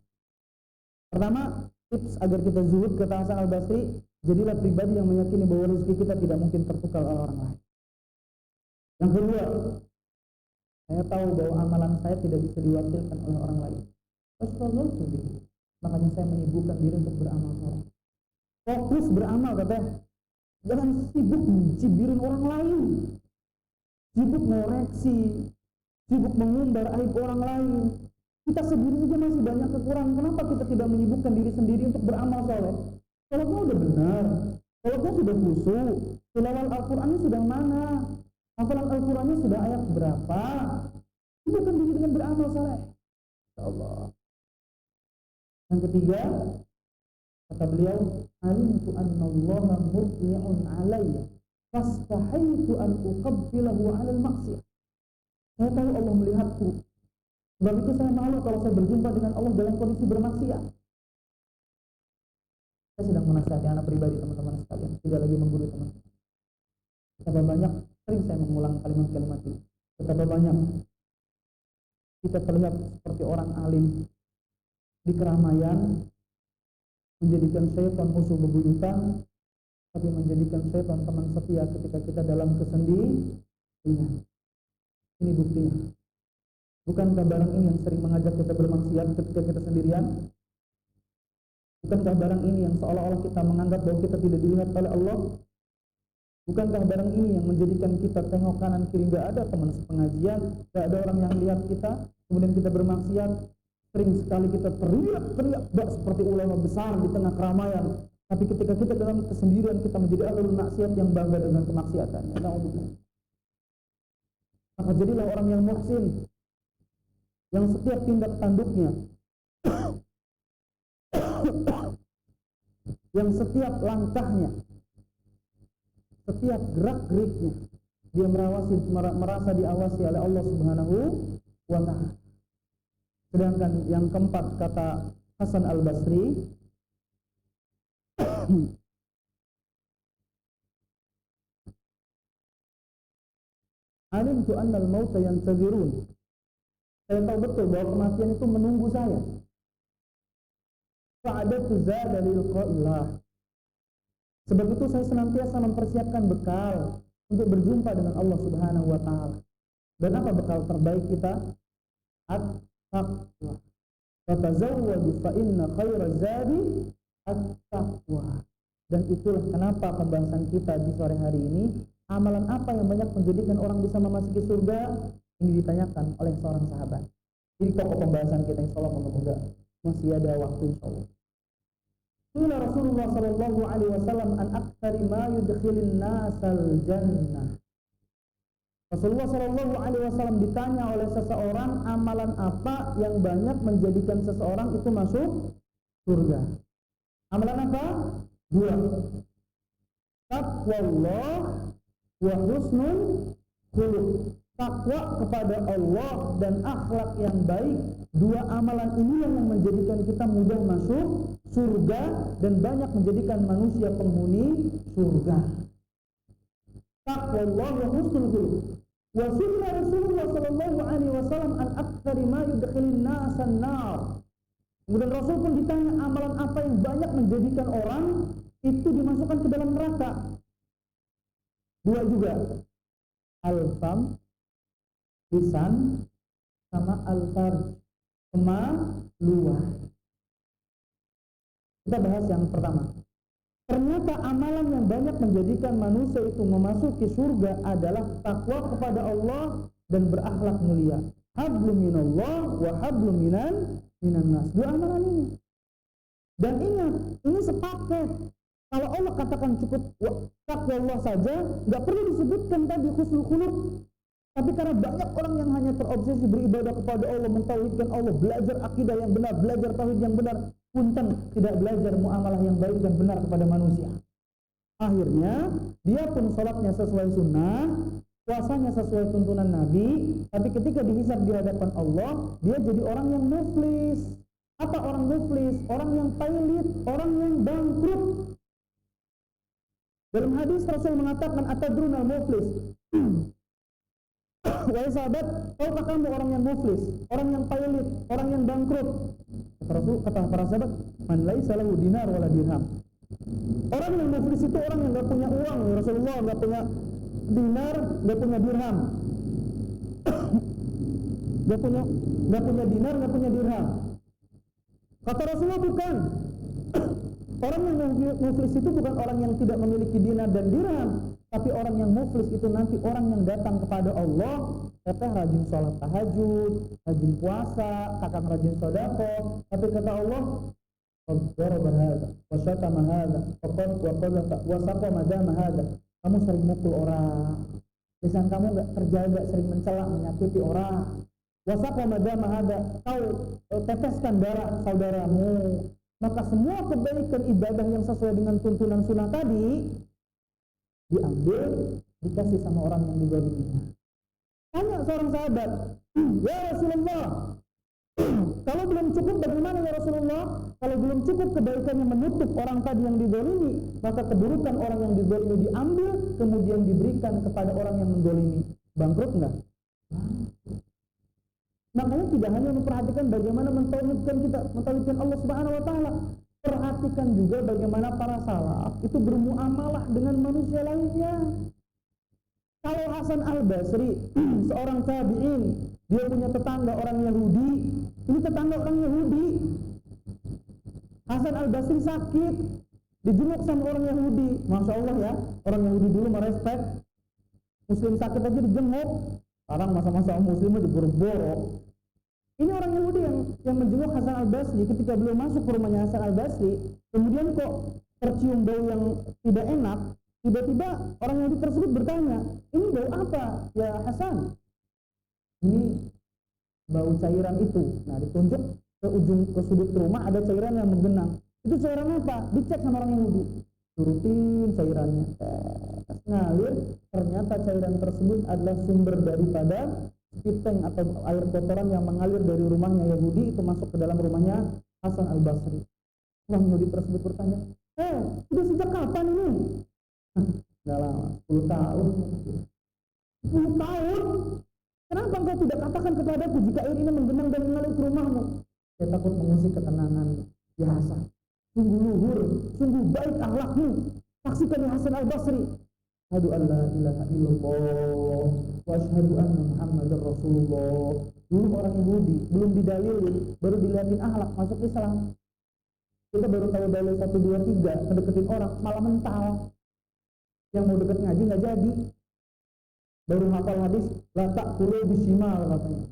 Pertama, tips agar kita zuhud kata Hasan al-Basri, jadilah pribadi yang meyakini bahwa rezeki kita tidak mungkin tertukar oleh orang lain. Yang kedua, saya tahu bahwa amalan saya tidak bisa diwakilkan oleh orang lain. Makanya saya menyibukkan diri untuk beramal soleh. Fokus beramal katanya. Jangan sibuk mencibirin orang lain, sibuk ngoreksi, sibuk mengumbar aib orang lain. Kita sendiri saja masih banyak kekurangan. Kenapa kita tidak menyibukkan diri sendiri untuk beramal soleh? Sholatnya udah benar, sholatnya sudah khusyuk, tilawah Al-Qurannya sudah mana, hafalan Al-Qurannya sudah ayat berapa? Sibukkan diri dengan beramal soleh. Allah. Yang ketiga, kata beliau, alimtu anna Allaha mutli'un alayya fastahaitu an uqabbilahu 'alal maksiyah. Saya tahu Allah melihatku. Sebab itu saya malu kalau saya berjumpa dengan Allah dalam kondisi bermaksiat. Saya sedang menasihati anak pribadi teman-teman sekalian, tidak lagi menggurui teman-teman. Betapa banyak, sering saya mengulang kalimat-kalimat ini. Betapa banyak kita terlihat seperti orang alim di keramaian, menjadikan syaitan musuh bebuyutan, tapi menjadikan syaitan teman setia ketika kita dalam kesendirian. Ini buktinya. Bukankah barang ini yang sering mengajak kita bermaksiat ketika kita sendirian? Bukankah barang ini yang seolah-olah kita menganggap bahwa kita tidak dilihat oleh Allah? Bukankah barang ini yang menjadikan kita tengok kanan kiri, gak ada teman sepengajian, gak ada orang yang lihat kita, kemudian kita bermaksiat? Sering sekali kita teriak-teriak bak seperti ulama besar di tengah keramaian, tapi ketika kita dalam kesendirian kita menjadi ahlul maksiat yang bangga dengan kemaksiatannya. Maka jadilah orang yang muhsin, yang setiap tindak tanduknya, yang setiap langkahnya, setiap gerak-geriknya dia merasa diawasi oleh Allah Subhanahu wa ta'ala. Sedangkan yang keempat, kata Hasan Al-Basri, alimtu annal mauta yantazirun. Saya tahu betul bahwa kematian itu menunggu saya. Fa'adatu zada liqa'illah. Sebab itu saya senantiasa mempersiapkan bekal untuk berjumpa dengan Allah Subhanahu wa ta'ala. Dan apa bekal terbaik kita? At-taqwa. Wa tazawwaju fa inna khaira zadi at-taqwa. Dan itulah kenapa pembahasan kita di sore hari ini, amalan apa yang banyak menjadikan orang bisa memasuki surga? Ini ditanyakan oleh seorang sahabat. Jadi pokok pembahasan kita insyaallah moga-moga masih ada waktu insyaallah. Qala Rasulullah sallallahu alaihi wasallam an aktsari ma yudkhilun nasal jannah. Rasulullah sallallahu alaihi wasallam ditanya oleh seseorang, amalan apa yang banyak menjadikan seseorang itu masuk surga? Amalan apa? Dua. Taqwallah wa husnul khuluq. Takwa kepada Allah dan akhlak yang baik, dua amalan ini yang menjadikan kita mudah masuk surga dan banyak menjadikan manusia penghuni surga. Takwa Allah wa husnul khuluq. Wa sunnah Rasulullah sallallahu alaihi wasallam an aktsari ma yudkhilun nasan nar. Kemudian Rasul pun ditanya amalan apa yang banyak menjadikan orang itu dimasukkan ke dalam neraka. Dua juga. Al-fam, lisan, sama al-farj, kemaluan. Kita bahas yang pertama. Ternyata amalan yang banyak menjadikan manusia itu memasuki surga adalah takwa kepada Allah dan berakhlak mulia. Hablum minallah wa hablum minan nas. Dua amalan ini. Dan ingat, ini sepaket. Kalau Allah katakan cukup takwa Allah saja, nggak perlu disebutkan tadi husnul khuluq. Tapi karena banyak orang yang hanya terobsesi beribadah kepada Allah, mentauhidkan Allah, belajar akidah yang benar, belajar tauhid yang benar, punten tidak belajar muamalah yang baik dan benar kepada manusia. Akhirnya dia pun sholatnya sesuai sunnah, puasanya sesuai tuntunan Nabi, tapi ketika dihisab di hadapan Allah, dia jadi orang yang muflis. Apa orang muflis? Orang yang pailit, orang yang bangkrut. Dalam hadis Rasul mengatakan atadruna muflis. Wahai sahabat, tahukah kamu orang yang muflis, orang yang pailit, orang yang bangkrut? Kata Rasul, kata para sahabat, man laisa lahu dinar wala dirham. Orang yang muflis itu orang yang enggak punya uang, ya Rasulullah, enggak punya dinar, enggak punya dirham. Enggak punya dinar, enggak punya dirham. Kata Rasulullah, bukan. Orang yang muflis itu bukan orang yang tidak memiliki dinar dan dirham, tapi orang yang muflis itu nanti orang yang datang kepada Allah, teteh rajin sholat tahajud, rajin puasa, kakak rajin sedekah, tapi kata Allah, daraba hada, wa syatama hada, wa saqa madama hada. Kamu sering mukul orang, lisan kamu enggak terjaga, sering mencela, menyakiti orang. Wa saqa madama hada, kau teteskan darah saudaramu. Maka semua kebaikan ibadah yang sesuai dengan tuntunan sunnah tadi diambil, dikasih sama orang yang dizaliminya. Tanya seorang sahabat, ya Rasulullah, kalau belum cukup bagaimana ya Rasulullah? Kalau belum cukup kebaikan yang menutup orang tadi yang dizalimi, maka keburukan orang yang dizalimi diambil, kemudian diberikan kepada orang yang menzalimi. Bangkrut enggak? Makanya tidak hanya memperhatikan bagaimana mentauhidkan Allah Subhanahu wa taala, perhatikan juga bagaimana para salaf itu bermuamalah dengan manusia lainnya. Kalau Hasan Al-Basri, seorang tabi'in, Dia punya tetangga orang Yahudi. Ini tetangga orang Yahudi. Hasan al-Basri sakit, dijenguk sama orang Yahudi. Masya Allah ya, orang Yahudi dulu merespek Muslim sakit aja dijenguk. Sekarang masa-masa Muslim diburu-buru. Ini orang Yahudi yang menjenguk Hasan al-Basri. Ketika beliau masuk ke rumahnya Hasan al-Basri, kemudian kok tercium bau yang tidak enak. Tiba-tiba orang Yahudi tersebut bertanya, ini bau apa ya Hasan? Ini bau cairan itu. Nah, ditunjuk ke sudut rumah ada cairan yang menggenang. Itu cairan apa? Dicek sama orang Yahudi. Turutin cairannya, ngalir. Ternyata cairan tersebut adalah sumber daripada spiteng atau air kotoran yang mengalir dari rumahnya Yahudi itu masuk ke dalam rumahnya Hasan al-Basri. Orang Yahudi tersebut bertanya, sudah sejak kapan ini? Nggak lama, 10 tahun. 10 tahun? Kenapa engkau tidak katakan kepadaku jika air ini menggenang dan mengalir ke rumahmu? Saya takut mengusik ketenangan. Ya Hasan, sungguh luhur, sungguh baik akhlakmu. Saksikan ya Hasan al-Basri. Asyhadu an la ilaha illallah wa asyhadu anna Muhammadar Rasulullah. Dulu orang Yahudi belum didalilin, baru dilihatin akhlak masuk Islam. Kita baru tahu dalil 1 2 3, ngedeketin orang malah mental. Yang mau deket ngaji nggak jadi. Baru hafal hadis, la ta'kulu bishimal katanya.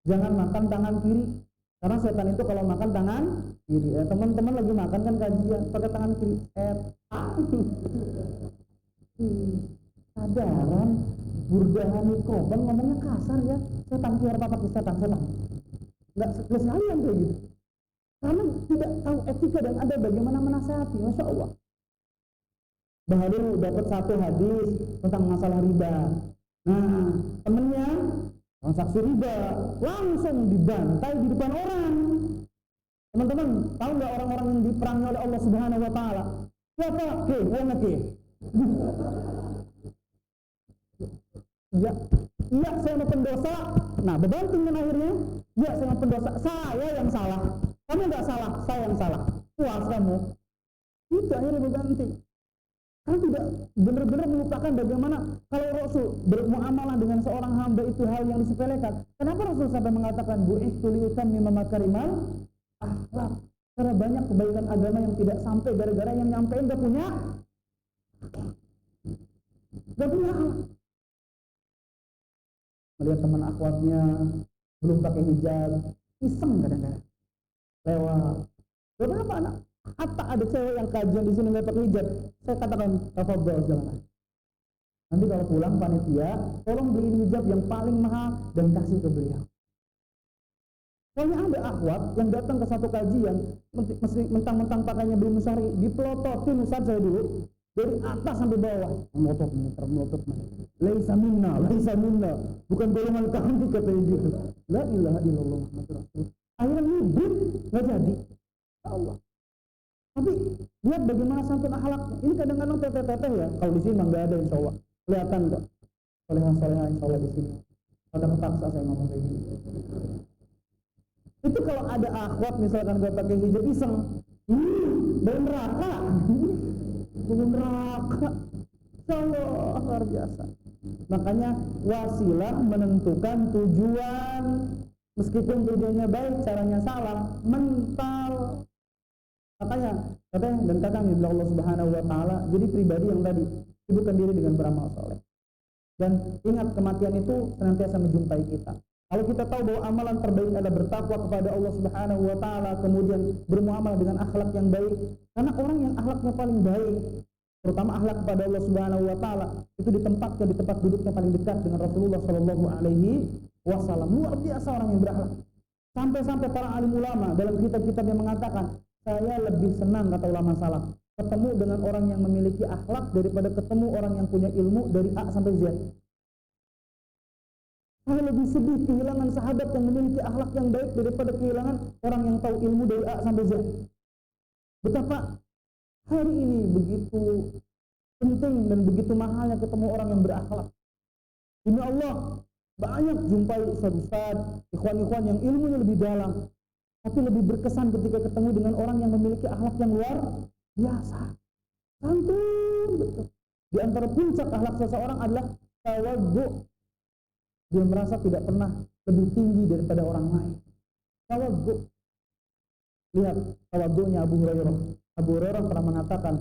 Jangan makan tangan kiri. Karena setan itu kalau makan tangan kiri. Teman-teman lagi makan kan kajian pakai tangan kiri. Sadaran Burdahan Koban ngomongnya kasar ya. Setan keluar papak di setan. Nggak sekalian kayak gitu. Karena tidak tahu etika dan ada bagaimana menasihati. Masya Allah. Baru dapat 1 hadis tentang masalah riba. Nah, temennya transaksi riba langsung dibantai di depan orang. Teman-teman, tahu nggak orang-orang yang diperangi oleh Allah Subhanahu Wa Taala? Siapa? Iya, saya mau pendosa. Nah, berbanting kan akhirnya. Iya, saya mau pendosa. Saya yang salah. Kamu nggak salah, saya yang salah. Puas kamu. Itu akhirnya berganti. Kan tidak benar-benar melupakan bagaimana kalau Rasul bermuamalah dengan seorang hamba itu hal yang disepelekan. Kenapa Rasul sampai mengatakan bu'ithtu liutamima makarimal akhlak? Karena banyak kebaikan agama yang tidak sampai gara-gara yang nyampein gak punya akhlak. Melihat teman akhwatnya belum pakai hijab, iseng kadang-kadang lewat. Beberapa anak Hatta ada cewek yang kajian di sini nggak pakai hijab, saya katakan tafadhol jalan. Nanti kalau pulang panitia, tolong beliin hijab yang paling mahal dan kasih ke beliau. Soalnya ada akhwat yang datang ke satu kajian, mentang-mentang pakainya belum syar'i, dipelototin Ustaz saya dulu dari atas sampai bawah, melotot. Laisa minna, bukan golongan kami katanya gitu. La ilaha illallah Muhammadur Rasulullah. Akhirnya ngibrit nggak jadi. Allah. Tapi lihat bagaimana santun akhlak. Ini kadang-kadang teteh-teteh ya. Kalau di sini nggak ada insya Allah. Kelihatan kok. Soleha insya Allah di sini. Pada kepaksa saya ngomong kayak gini. Itu kalau ada akhwat misalkan gak pakai hijab iseng. Dari neraka. Dari neraka. Insya Allah luar biasa. Makanya wasilah menentukan tujuan. Meskipun tujuannya baik, caranya salah. Mental. Makanya dan kadang bila Allah Subhanahu Wa Taala jadi pribadi yang tadi sibukkan diri dengan beramal soleh. Dan ingat kematian itu senantiasa menjumpai kita. Kalau kita tahu bahwa amalan terbaik adalah bertakwa kepada Allah Subhanahu Wa Taala, kemudian bermuamalah dengan akhlak yang baik. Karena orang yang akhlaknya paling baik, terutama akhlak kepada Allah Subhanahu Wa Taala, itu ditempatkan di tempat duduknya paling dekat dengan Rasulullah Shallallahu Alaihi Wasallam. Luar biasa orang yang berakhlak. Sampai-sampai para alim ulama dalam kitab-kitab yang mengatakan, saya lebih senang kata ulama salaf ketemu dengan orang yang memiliki akhlak daripada ketemu orang yang punya ilmu dari A sampai Z. Saya lebih sedih kehilangan sahabat yang memiliki akhlak yang baik daripada kehilangan orang yang tahu ilmu dari A sampai Z. Betapa hari ini begitu penting dan begitu mahalnya ketemu orang yang berakhlak. Demi Allah, banyak jumpai ustaz-ustaz, ikhwan-ikhwan yang ilmunya lebih dalam. Tapi lebih berkesan ketika ketemu dengan orang yang memiliki akhlak yang luar biasa. Santun betul. Di antara puncak akhlak seseorang adalah tawadhu. Dia merasa tidak pernah lebih tinggi daripada orang lain. Tawadhu. Lihat tawadhunya Abu Hurairah. Abu Hurairah pernah mengatakan,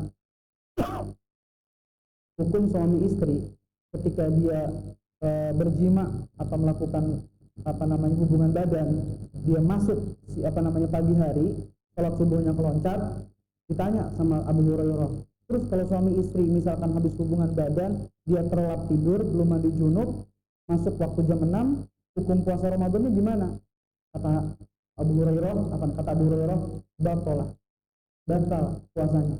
hukum suami istri ketika dia berjima atau melakukan hubungan badan, dia masuk pagi hari, sholat subuhnya keloncat, ditanya sama Abu Hurairah, terus kalau suami istri misalkan habis hubungan badan, dia terlelap tidur, belum mandi junub, masuk waktu jam 6, hukum puasa Ramadannya gimana? Kata Abu Hurairah, batal puasanya.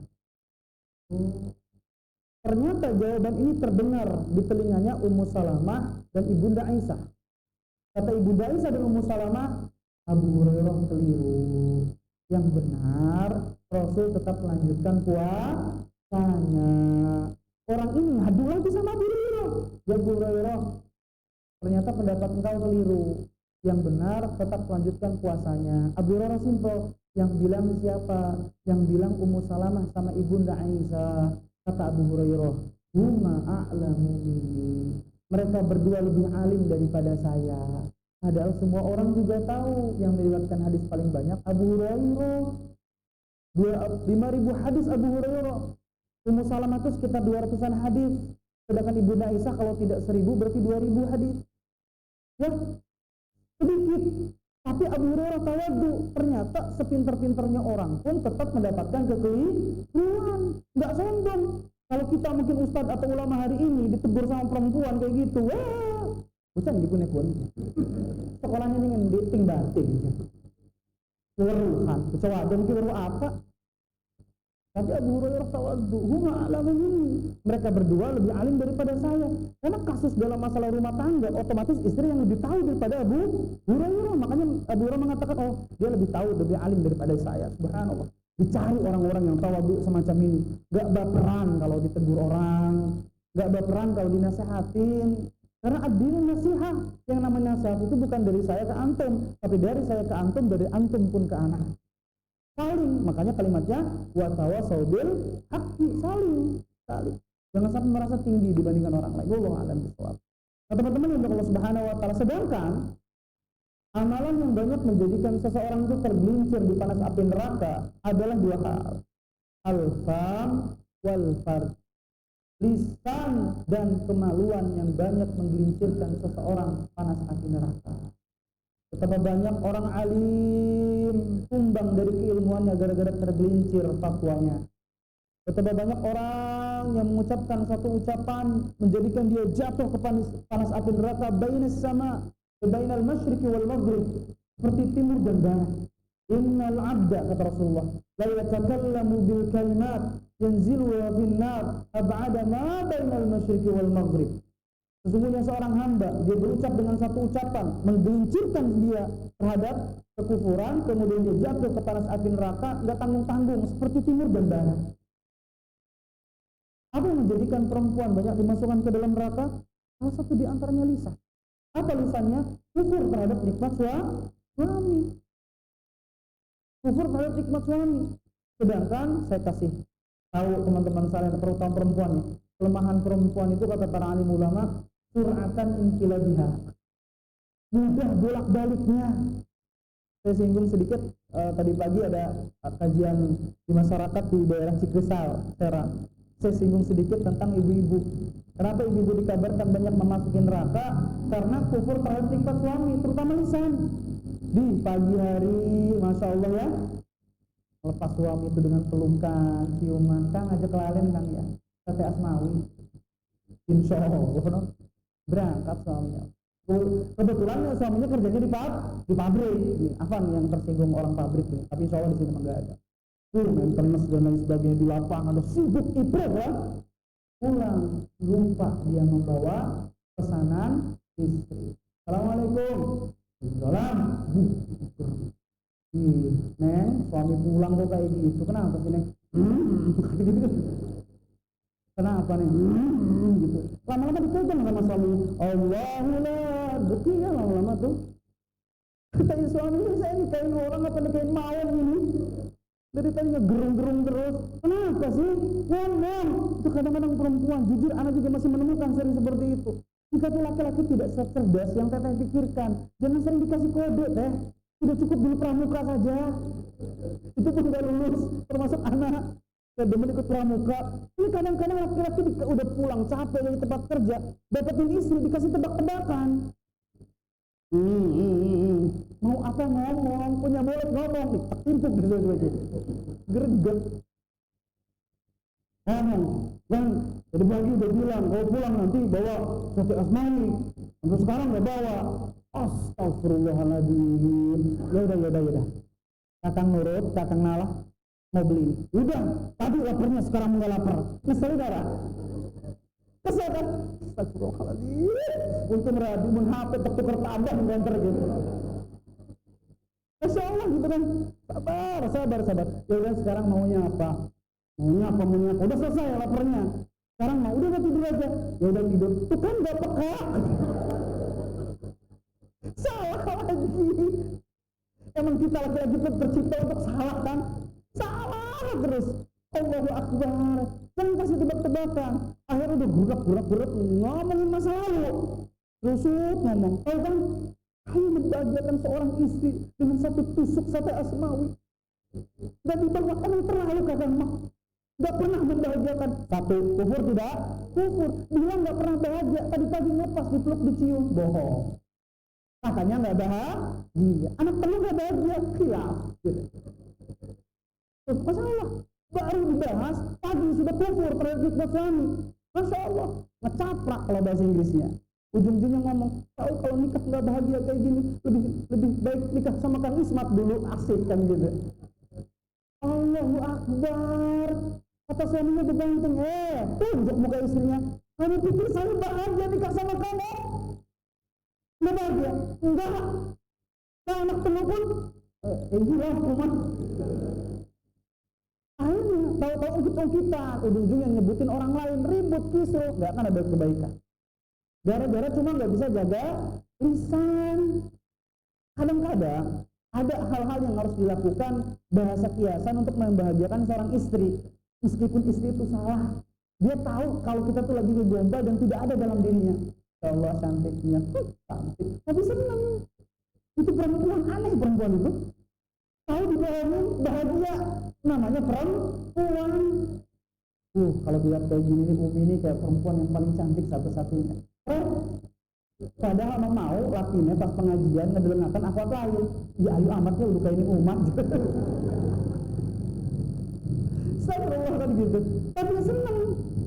Ternyata jawaban ini terdengar di telinganya Ummu Salamah dan Ibunda Aisyah. Kata Ibunda Aisyah dan Ummu Salamah, Abu Hurairah keliru. Yang benar, Rasul tetap melanjutkan puasanya. Orang ini ngadu lagi sama Abu Hurairah. Ya Abu Hurairah, ternyata pendapat engkau keliru. Yang benar, tetap melanjutkan puasanya. Abu Hurairah simpel. Yang bilang siapa? Yang bilang Ummu Salamah sama Ibunda Aisyah. Kata Abu Hurairah, huma a'lamu minni. Mereka berdua lebih alim daripada saya. Padahal semua orang juga tahu yang meriwayatkan hadis paling banyak Abu Hurairah. 5.000 hadis Abu Hurairah. Ummu Salamah itu sekitar 200-an hadis. Sedangkan Ibunda Aisyah kalau tidak 1.000 berarti 2.000 hadis. Ya, sedikit. Tapi Abu Hurairah tawadhu. Ternyata sepinter-pinternya orang pun tetap mendapatkan kekeliruan. Nggak sombong. Kalau kita mungkin ustadz atau ulama hari ini ditegur sama perempuan kayak gitu, wah, bukan dikunek-kunek. Sekolahnya ini ngenditing batin. Keweruhan. Kecoa dan keweruh apa? Tapi Abu Hurairah tawadhu, huma a'lamu minni. Mereka berdua lebih alim daripada saya. Karena kasus dalam masalah rumah tangga, otomatis istri yang lebih tahu daripada Abu Hurairah. Makanya Abu Hurairah mengatakan, oh dia lebih tahu, lebih alim daripada saya. Subhanallah. Dicari orang-orang yang tawadhu semacam ini. Gak baperan kalau ditegur orang, gak baperan kalau dinasehatin. Karena ad-dinu nasihat. Yang namanya nasihat itu bukan dari saya ke antum, tapi dari saya ke antum, dari antum pun ke anak. Saling, makanya kalimatnya wa tawasau bil haqqi, saling. Jangan sampai merasa tinggi dibandingkan orang lain. Wallahu a'lam bishawab. Nah, teman-teman yang Allah Subhanahu wa taala, sedangkan amalan yang banyak menjadikan seseorang itu tergelincir di panas api neraka adalah dua hal. Al-fam wal fard. Lisan dan kemaluan yang banyak menggelincirkan seseorang panas api neraka. Betapa banyak orang alim tumbang dari keilmuannya gara-gara tergelincir fatwanya. Betapa banyak orang yang mengucapkan satu ucapan menjadikan dia jatuh ke panas api neraka bainas sama bainal masyriqi wal maghrib, seperti timur dan barat. Innal abda, kata Rasulullah, la yatakallamu bil kalimat yanzilu fin nar ab'ada ma bainal masyriqi wal maghrib. Sesungguhnya seorang hamba, dia berucap dengan satu ucapan, menggelincirkan dia terhadap kekufuran, kemudian dia jatuh ke panas api neraka, nggak tanggung-tanggung, seperti timur dan barat. Apa yang menjadikan perempuan banyak dimasukkan ke dalam neraka? Salah satu di antaranya lisan. Apa lisannya? Kufur terhadap nikmat suami. Kufur terhadap nikmat suami. Sedangkan saya kasih tahu teman-teman saya, terutama perempuan, kelemahan perempuan itu kata para alim ulama, sur'atan inqilabiha, mudah bolak-baliknya. Saya singgung sedikit, tadi pagi ada kajian di masyarakat di daerah Cikresal, Serang. Saya singgung sedikit tentang ibu-ibu. Kenapa ibu-ibu dikabarkan banyak memasuki neraka? Karena kufur terhadap nikmat suami, terutama lisan. Di pagi hari, Masya Allah ya, lepas suami itu dengan pelukan, ciuman, Kang aja kelalen Kang ya, Tete Asmawi, insya Allah berangkat suaminya. Kebetulan suaminya kerjanya di pabrik. Apa nih yang tersinggung orang pabrik ini? Tapi insya Allah di sini enggak ada. Maintenance dan lain sebagainya di lapangan, sibuk ibadah ya. Pulang lupa dia membawa pesanan istri. Assalamualaikum. Salam. Neng, suami pulang kok kayak gitu. Kenapa sih Neng? Kenapa nih? Gitu. Lama-lama dipegang sama suami. Allahullah, betul ya lama-lama tuh. Kata suami, saya nikahin orang apa nikahin mawon ini? Dari tadinya gerung-gerung terus. Kenapa sih? Ngomong. Itu kadang-kadang perempuan, jujur anak juga masih menemukan sering seperti itu. Jika tuh laki-laki tidak cerdas yang teteh pikirkan, jangan sering dikasih kode teh. Sudah cukup dulu pramuka saja. Itu pun gak lulus, termasuk anak. Ya demen ikut pramuka. Ini kadang-kadang laki-laki udah pulang capek dari tempat kerja, dapetin istri dikasih tebak-tebakan. Mau apa ngomong, punya mulut ngomong, timpuk gitu. Greget. Ngomong, kan tadi pagi udah bilang kalau pulang nanti bawa sate asmani, sampai sekarang gak bawa. Astagfirullahaladzim. Yaudah. Kakang nurut, kakang ngalah, mau beli. Udah, tadi laparnya sekarang nggak lapar. Kesel darah. Kesel kan? Astagfirullahaladzim. Untung radio mun HP tukar tambah nganter gitu. Masya Allah gitu kan. Sabar. Yaudah sekarang maunya apa? Maunya apa? Udah selesai laparnya. Sekarang mau udah tidur aja. Yaudah tidur. Tuh kan gak peka. Salah lagi. Emang kita laki-laki tercipta untuk salah kan? Salah terus. Allahu Akbar. Kan kasih tebak-tebakan. Akhirnya udah gurak ngomongin masa lalu. Rusuk ngomong. Oh kan? Ayo membahagiakan seorang istri dengan satu tusuk sate asmawi. Dan dibawa orang terlalu kakak mah. Gak pernah membahagiakan. Satu, kufur tidak? Kufur. Bilang gak pernah bahagia. Tadi pagi ngepas dipeluk dicium. Bohong. Katanya gak bahagia. Anak teman gak bahagia. Khilaf. Masalah. Baru dibahas. Pagi sudah kufur terhadap nikmat suami. Masya Allah. Ngecaprak kalau bahasa Inggrisnya. Ujung-ujungnya ngomong, tahu kalau nikah gak bahagia kayak gini, lebih baik nikah sama Kang Ismat dulu, asik kan gitu. Allahu Akbar. Kata suaminya bergantung, tunjuk muka istrinya. Kamu pikir saya bahagia nikah sama kamu? Nggak bahagia? Enggak. Nah, anak teman pun, hilang rumah. Akhirnya, tahu-tahu kita, ujung-ujungnya nyebutin orang lain, ribut, kisruh, nggak akan ada kebaikan. Gara-gara cuma nggak bisa jaga lisan. Kadang-kadang ada hal-hal yang harus dilakukan bahasa kiasan untuk membahagiakan seorang istri. Meskipun istri itu salah, dia tahu kalau kita tuh lagi ngegombal dan tidak ada dalam dirinya. Ya Allah cantiknya, cantik, tapi senang. Itu perempuan aneh perempuan itu. Tahu dibohongin bahagia, namanya perempuan. Kalau dilihat kayak gini nih, Umi ini kayak perempuan yang paling cantik satu-satunya. Padahal mau lakinya pas pengajian ngedelengakan akhwat lain. Ya ayu amatnya udah kayak ini umat. Astagfirullah kan gitu. Tapi seneng,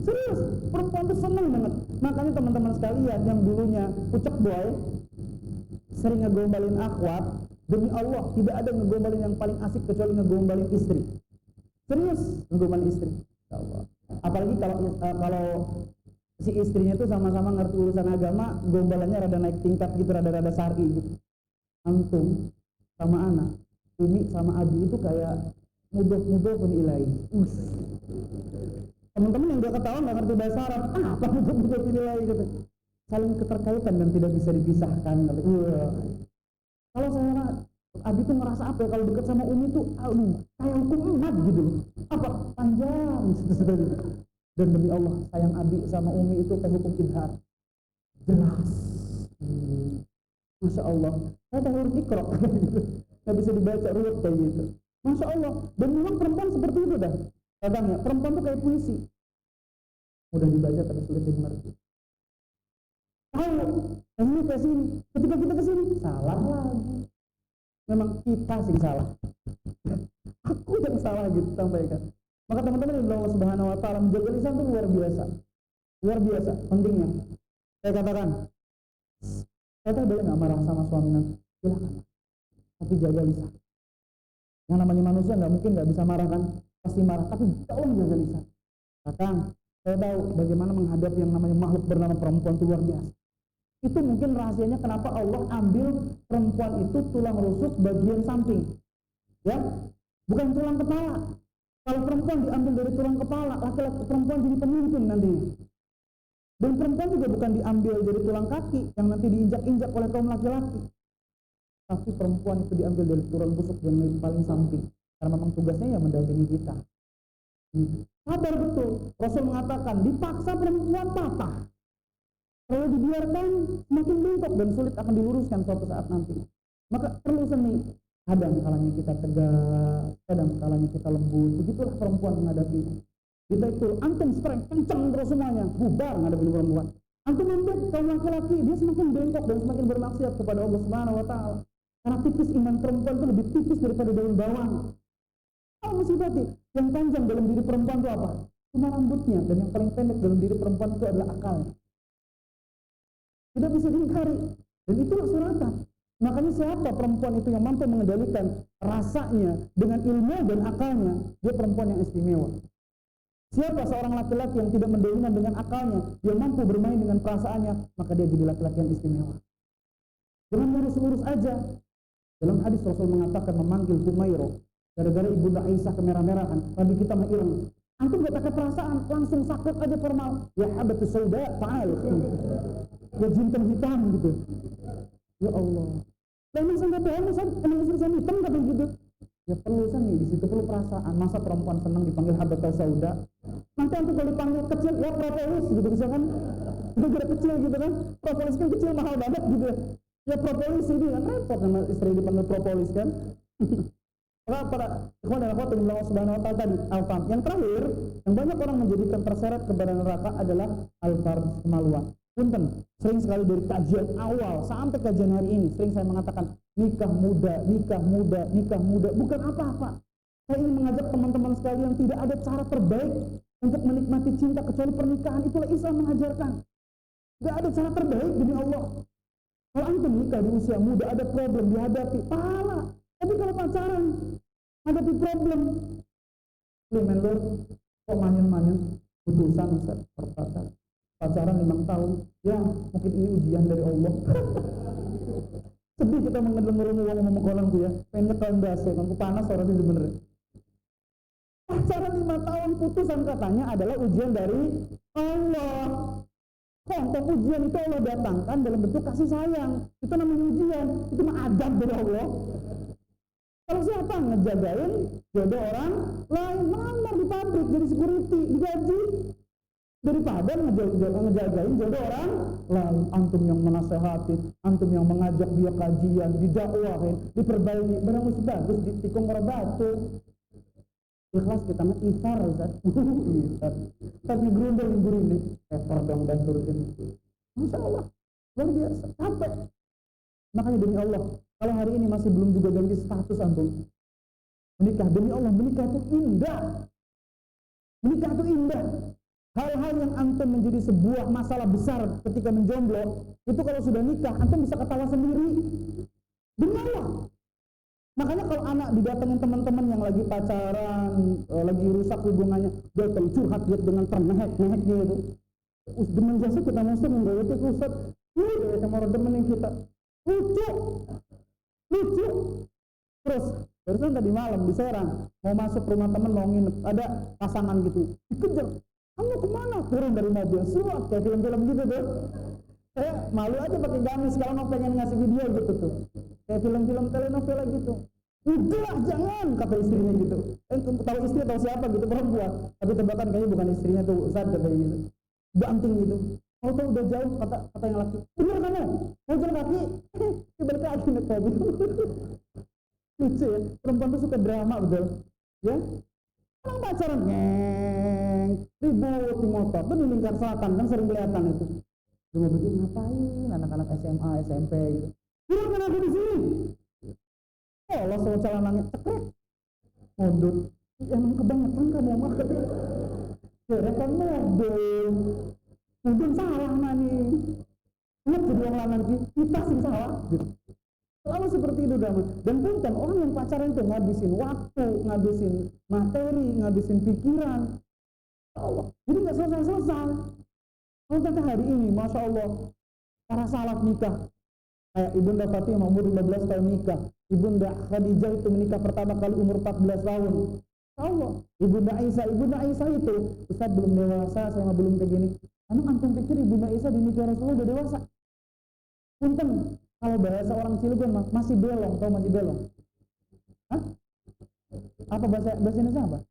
serius. Perempuan tuh seneng banget. Makanya teman-teman sekalian yang dulunya pucek boy, sering ngegombalin akhwat, demi Allah tidak ada ngegombalin yang paling asik kecuali ngegombalin istri. Serius ngegombalin istri. Ya Allah. Apalagi kalau si istrinya itu sama-sama ngerti urusan agama, gombalannya rada naik tingkat gitu, rada syar'i gitu. Antum sama anak, Umi sama Abi itu kayak mudah penilai. Teman-teman yang gak ketawa gak ngerti bahasa Arab, apa mudah penilai gitu. Saling keterkaitan dan tidak bisa dipisahkan. Kalau saya Abi tuh ngerasa apa ya kalau dekat sama Umi tuh, kayak hukum emat gitu. Apa panjang. Dan demi Allah, sayang Abi sama Umi itu kayak hukum idhar. Jelas. Masya Allah. Saya kayak huruf ikrok. Gak bisa dibaca huruf kayak gitu. Masya Allah. Dan memang perempuan seperti itu dah. Kadangnya, perempuan tuh kayak puisi. Mudah dibaca tapi sulit dimengerti. Tahu, ini ke sini. Ketika kita ke sini, salah lagi. Memang kita sih salah. Aku yang salah gitu sampaikan. Maka teman-teman yang Allah Subhanahu wa taala menjaga lisan itu luar biasa. Luar biasa pentingnya. Saya katakan, saya boleh nggak marah sama suami nanti? Silakan. Tapi jaga lisan. Yang namanya manusia nggak mungkin nggak bisa marah kan? Pasti marah. Tapi tolong jaga lisan. Kakang, saya tahu bagaimana menghadapi yang namanya makhluk bernama perempuan itu luar biasa. Itu mungkin rahasianya kenapa Allah ambil perempuan itu tulang rusuk bagian samping. Ya, bukan tulang kepala. Kalau perempuan diambil dari tulang kepala, laki-laki perempuan jadi pemimpin nantinya. Dan perempuan juga bukan diambil dari tulang kaki yang nanti diinjak-injak oleh kaum laki-laki. Tapi perempuan itu diambil dari tulang rusuk yang paling samping. Karena memang tugasnya yang mendampingi kita. Sabar betul. Rasul mengatakan, dipaksa perempuan patah. Kalau dibiarkan semakin bengkok dan sulit akan diluruskan suatu saat nanti. Maka perlu seni. Kadang kalanya kita tegas, kadang kalanya kita lembut. Begitulah perempuan menghadapinya. Kita itu antum strength kencang terus semuanya, bubar menghadapi perempuan. Antum lembut kaum laki-laki, dia semakin bengkok dan semakin bermaksiat kepada Allah Subhanahu wa taala. Karena tipis iman perempuan itu lebih tipis daripada daun bawang. Kalau musibati, yang panjang dalam diri perempuan itu apa? Cuma rambutnya, dan yang paling pendek dalam diri perempuan itu adalah akalnya. Tidak bisa diingkari, dan itulah suratan. Makanya siapa perempuan itu yang mampu mengendalikan rasanya dengan ilmu dan akalnya, dia perempuan yang istimewa. Siapa seorang laki-laki yang tidak mendominan dengan akalnya, dia mampu bermain dengan perasaannya, maka dia jadi laki-laki yang istimewa. Jangan lurus-lurus aja. Dalam hadis Rasul mengatakan memanggil Humairo, gara-gara ibunda Aisyah kemerah-merahan, Nabi kita mengirang. Antum gak pakai perasaan, langsung sakit aja formal. Ya habatu sauda, ta'al. Ya jinten hitam gitu. Ya Allah. Lah emang saya bohong, emang istri saya hitam kata gitu. Ya perlu seni, di situ perlu perasaan. Masa perempuan senang dipanggil habatu sauda? Nanti antum kalau dipanggil kecil, ya propolis gitu misalkan. Gara-gara kecil gitu kan. Propolis kan kecil mahal banget gitu. Ya propolis ini kan repot sama istri dipanggil propolis kan. Para ikhwan dan akhwat yang Allah Subhanahu wa taala tadi al-fam. Yang terakhir, yang banyak orang menjadikan terseret kepada neraka adalah al-farj, kemaluan. Punten, sering sekali dari kajian awal sampai kajian hari ini sering saya mengatakan nikah muda, nikah muda, nikah muda, bukan apa-apa. Saya ingin mengajak teman-teman sekalian, tidak ada cara terbaik untuk menikmati cinta kecuali pernikahan. Itulah Islam mengajarkan. Tidak ada cara terbaik demi Allah. Kalau antum nikah di usia muda ada problem dihadapi, pahala. Tapi kalau pacaran hadapi problem, menlur kok manyan-manyan putusan Ustaz perpacaran. Pacaran 5 tahun, ya mungkin ini ujian dari Allah. Sedih kita mengedengarkan ngomong kolanku ya, pengen tahun dasar, aku panas orangnya sebenarnya. Pacaran 5 tahun putusan katanya adalah ujian dari Allah. Kok ujian itu Allah datangkan dalam bentuk kasih sayang. Itu namanya ujian, itu mah adab dari Allah. Kalau siapa ngejagain jodoh orang lain, melamar di pabrik jadi security, digaji. Daripada ngejagain jodoh orang lain, antum yang menasehati, antum yang mengajak dia kajian, didakwahin, diperbaiki, barang wis bagus ditikung ora batu. Ikhlas kita mah ifar Ustaz. Ifar. Tapi grundel guru ini, effort dong dan turutin. Masyaallah. Luar biasa. Sampai. Makanya demi Allah, kalau hari ini masih belum juga ganti status antum menikah, demi Allah menikah itu indah. Menikah itu indah. Hal-hal yang antum menjadi sebuah masalah besar ketika menjomblo, itu kalau sudah nikah, antum bisa ketawa sendiri. Demi Allah. Makanya kalau anak didatengin teman-teman yang lagi pacaran, lagi rusak hubungannya, datang curhat dia dengan termehek-mehek dia itu. Dengan jasa kita muslim yang gak itu Ustaz. Sama orang demenin kita. Lucu. Terus barusan tadi malam di Serang, mau masuk rumah teman mau nginep, ada pasangan gitu, dikejar. Kamu kemana? Turun dari mobil, suap kayak film-film gitu tuh. Saya malu aja pakai gamis kalau mau pengen ngasih video gitu tuh. Kayak film-film telenovela gitu. Udah jangan, kata istrinya gitu. Tahu istri atau siapa gitu, perempuan. Tapi tebakan kayaknya bukan istrinya tuh, Ustaz katanya gitu. Banting gitu. Tahu udah jauh, kata yang laki. Bener kamu, mau jalan kaki? Balik lagi naik mobil. Lucu ya, perempuan tuh suka drama betul. Ya, orang pacaran ngeng, ribut di motor, tuh di Lingkar Selatan kan sering kelihatan itu. Di mobil itu ngapain anak-anak SMA, SMP gitu. Turunkan aku di sini. Oh, lo soal celananya cekrek, mundur. Emang kebangetan kamu mah. Rekon mobil. Mungkin salah nani. Ingat jadi orang lanang kita sih salah. Gitu. Selalu seperti itu dan punten orang yang pacaran itu ngabisin waktu, ngabisin materi, ngabisin pikiran. Allah. Jadi nggak selesai-selesai. Kalau kata hari ini, masya Allah, para salaf nikah. Kayak Ibunda Fatimah umur 15 tahun nikah. Ibunda Khadijah itu menikah pertama kali umur 14 tahun. Allah. Ibunda Aisyah itu, Ustaz belum dewasa, saya belum kayak gini. Emang antum pikir Ibunda Aisyah dinikah Rasulullah udah dewasa? Punten. Kalau bahasa orang Cilegon masih belong, tahu masih belong? Hah? Apa bahasa Indonesia apa?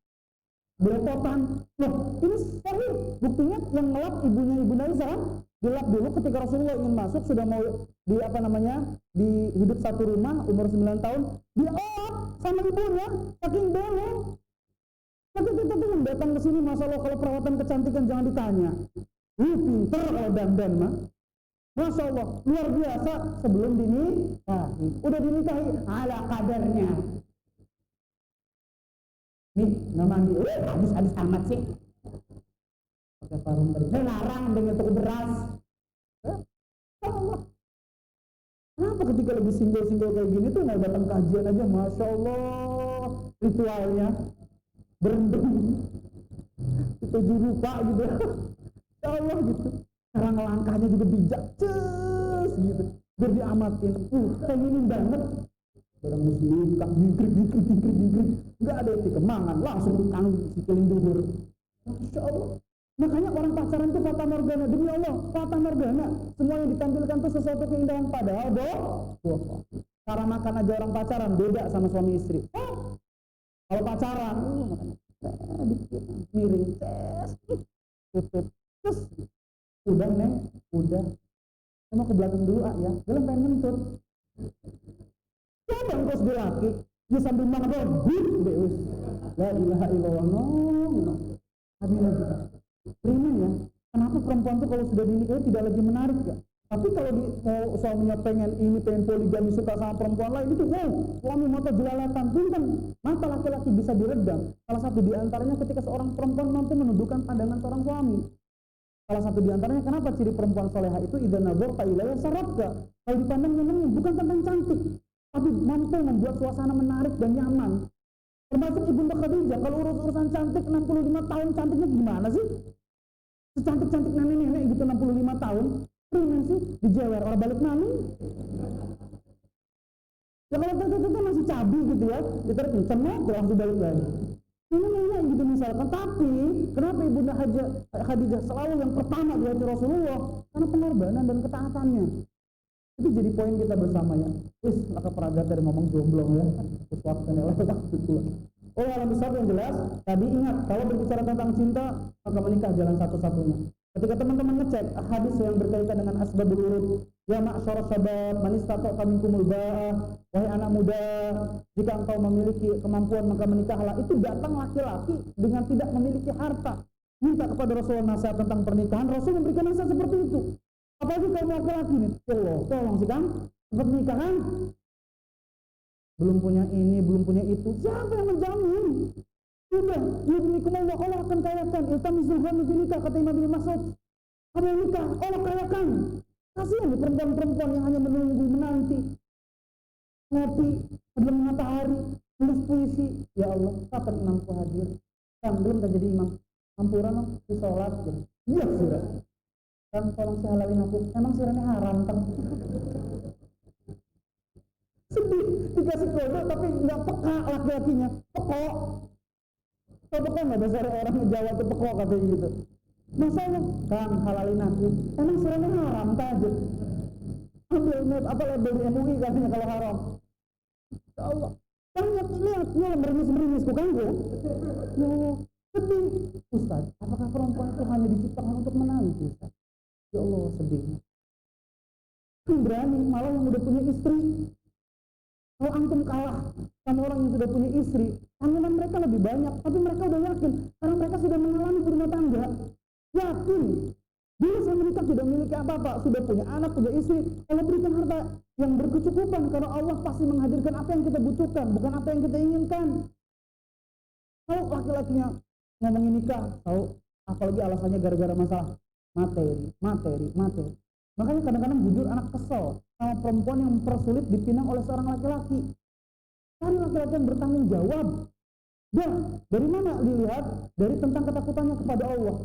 belepotan. Loh, ini sahih. Buktinya yang ngelap ibunya Ibunda Aisyah kan? Dilap dulu ketika Rasulullah ingin masuk, sudah mau di di hidup satu rumah umur 9 tahun, dia sama ibunya, saking belong. Tapi kita tuh yang datang ke sini, Masya Allah, kalau perawatan kecantikan jangan ditanya. Pinter kalau dandan mah. Masya Allah, luar biasa sebelum dinikahi. Udah dinikahi ala kadarnya. Nih, nggak mandi. Habis amat sih. Pakai parfum tadi. Larang dengan toko beras. Allah. Kenapa ketika lebih single-single kayak gini tuh mau datang kajian aja, Masya Allah, ritualnya berendam itu rupa gitu. Ya Allah gitu. Cara ngelangkahnya juga bijak, gitu. Biar diamatin. Pengenin banget. Orang muslim, gingkrik. Nggak ada yang dikemangan, langsung dikanggung sikilin duhur. Masya Allah. Makanya orang pacaran itu fata morgana. Demi Allah, fata morgana. Semua yang ditampilkan itu sesuatu keindahan, padahal bohong. Cara makan aja orang pacaran beda sama suami istri. Kalau pacaran, dikit, miring, tutup, terus udah neng, udah. Saya mau ke belakang dulu ya. Belum pengen ngentut. Coba terus dia laki, dia sambil makan, beus. La ilaha illallah, no. Amin lagi. Prima ya. Kenapa perempuan tuh kalau sudah dinikahi tidak lagi menarik ya? Tapi kalau suaminya pengen poligami, suka sama perempuan lain itu, suami mata jelalatan. Itu kan mata laki-laki bisa diredam. Salah satu diantaranya ketika seorang perempuan mampu menundukkan pandangan seorang suami. Salah satu diantaranya kenapa ciri perempuan soleha itu idza nazarta ilaiha sarabka. Kalau dipandang nyenengin, bukan tentang cantik, tapi mampu membuat suasana menarik dan nyaman. Termasuk Ibunda Khadijah, kalau urusan cantik 65 tahun, cantiknya gimana sih? Secantik-cantik nenek-nenek gitu 65 tahun, primen sih, dijewer orang balik maling. Ya kalau tertutup masih cabi gitu ya, ditarik kenceng, langsung balik lagi. Nenek-nenek gitu misalkan, tapi kenapa Ibunda Khadijah selalu yang pertama di hati Rasulullah? Karena pengorbanan dan ketaatannya. Itu jadi poin kita bersama ya. Maka peragat dari ngomong jomblo ya. Terus waktunya lewat itu. Alam besar yang jelas. Tadi ingat, kalau berbicara tentang cinta, maka menikah jalan satu-satunya. Ketika teman-teman ngecek hadis yang berkaitan dengan asbabul urud, ya ma'syarus syabab, man istata'a minkumul ba'ah, wahai anak muda, jika engkau memiliki kemampuan maka menikahlah. Itu datang laki-laki dengan tidak memiliki harta, minta kepada Rasulullah nasihat tentang pernikahan. Rasul memberikan nasihat seperti itu. Apalagi kalau laki-laki nih, Allah, tolong sih kan, sempat nikah kan, belum punya ini, belum punya itu, siapa yang menjamin? Sudah, yudnikumullah, Allah akan kayakan. Iltamizul ghanmi fi nikah, kata Imam Ibnu Mas'ud. Kamu yang nikah, Allah kayakan. Kasihan nih perempuan-perempuan yang hanya menunggu, menanti, ngopi, sebelum matahari, tulis puisi. Ya Allah, kapan imamku hadir? Kan belum tak jadi imam. Ampuran di sholat gitu. Iya sudah. Kan tolong halalin aku. Emang sirahnya haram kan? Sedih, dikasih kode tapi nggak peka laki-lakinya. Pekok. Pekok nggak dasar orang Jawa tuh pekok katanya gitu. Masalah, Kang halalin aku. Emang sirahnya haram aja. Ambil net apa label di MUI katanya kalau haram. Ya Allah. Kan lihat meringis-meringisku kan gue. Ya sedih. Ustaz, apakah perempuan itu hanya diciptakan untuk menangis Ustaz? Ya Allah sedih. Berani malah yang udah punya istri. Kalau antum kalah sama orang yang sudah punya istri, tanggungan mereka lebih banyak, tapi mereka udah yakin karena mereka sudah mengalami berumah tangga. Yakin. Dulu saya menikah tidak memiliki apa-apa, sudah punya anak, punya istri. Kalau berikan harta yang berkecukupan, karena Allah pasti menghadirkan apa yang kita butuhkan, bukan apa yang kita inginkan. Kalau laki-lakinya ngomongin nikah, tahu apalagi alasannya gara-gara masalah materi. Makanya kadang-kadang jujur anak kesel sama perempuan yang mempersulit dipinang oleh seorang laki-laki. Cari laki-laki yang bertanggung jawab. Dan dari mana dilihat? Dari tentang ketakutannya kepada Allah.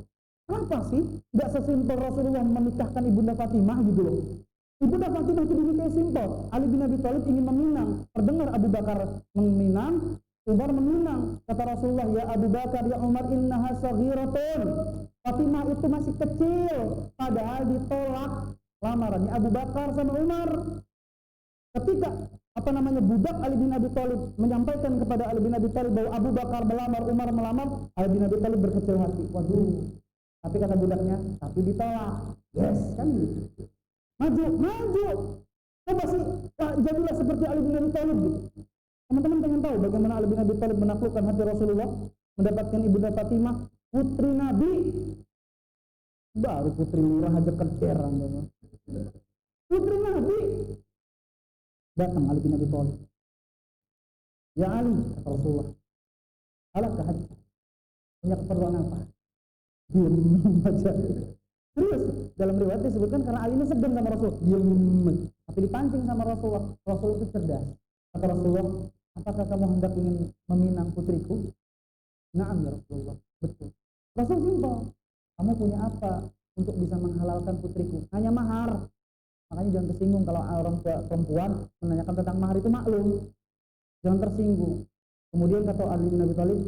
Kenapa sih? Gak sesimpel Rasulullah menikahkan Ibunda Fatimah gitu loh. Ibunda Fatimah itu dinikahi simpel. Ali bin Abi Thalib ingin meminang. Terdengar Abu Bakar meminang, Umar meminang. Kata Rasulullah, ya Abu Bakar, ya Umar, innaha saghiratun. Fatimah itu masih kecil. Padahal ditolak lamarannya Abu Bakar sama Umar. Ketika budak Ali bin Abi Thalib menyampaikan kepada Ali bin Abi Thalib bahwa Abu Bakar melamar, Umar melamar, Ali bin Abi Thalib berkecil hati. Waduh. Tapi kata budaknya, tapi ditolak. Yes, kan gitu. Maju. Coba sih, jadilah seperti Ali bin Abi Thalib gitu. Teman-teman pengen tahu bagaimana Ali bin Abi Thalib menaklukkan hati Rasulullah, mendapatkan Ibunda Fatimah, putri Nabi. Baru putri lurah aja keteran. Putri Nabi. Datang Ali bin Abi Thalib. Ya Ali, kata Rasulullah, alakah hati? Punya keperluan apa? Diam aja. Serius, dalam riwayat disebutkan karena Ali ini segan sama Rasul. Diam. Tapi dipancing sama Rasulullah. Rasulullah itu cerdas. Kata Rasulullah, apakah kamu hendak ingin meminang putriku? Naam ya Rasulullah. Betul. Rasul simpel. Kamu punya apa untuk bisa menghalalkan putriku? Hanya mahar. Makanya jangan tersinggung kalau orang tua perempuan menanyakan tentang mahar, itu maklum. Jangan tersinggung. Kemudian kata Ali bin Abi Thalib,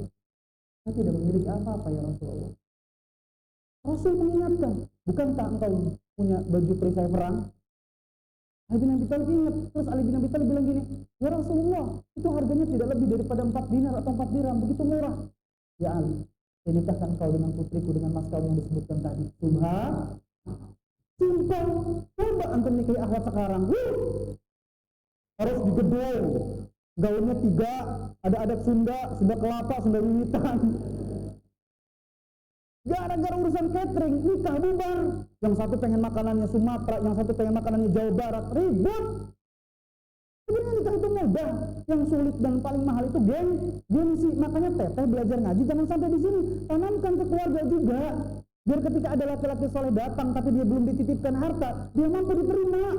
saya tidak memiliki apa-apa ya Rasulullah. Rasul mengingatkan, bukankah engkau punya baju perisai perang? Ali bin Abi Thalib ingat. Terus Ali bin Abi Thalib bilang gini, ya Rasulullah, itu harganya tidak lebih daripada 4 dinar atau 4 dirham, begitu murah. Ya Ali, saya nikahkan kau dengan putriku dengan mas kawin yang disebutkan tadi. Subhan. Simpel. Coba antum nikahi akhwat sekarang. Harus digedor. Gaunnya 3, ada adat Sunda, Sunda kelapa, Sunda wiwitan. Gara-gara urusan catering, nikah bubar. Yang satu pengen makanannya Sumatera, yang satu pengen makanannya Jawa Barat. Ribut. Sebenarnya nikah itu mudah. Yang sulit dan paling mahal itu gengsi. Makanya teteh belajar ngaji jangan sampai di sini. Tanamkan ke keluarga juga. Biar ketika ada laki-laki soleh datang tapi dia belum dititipkan harta, dia mampu diterima.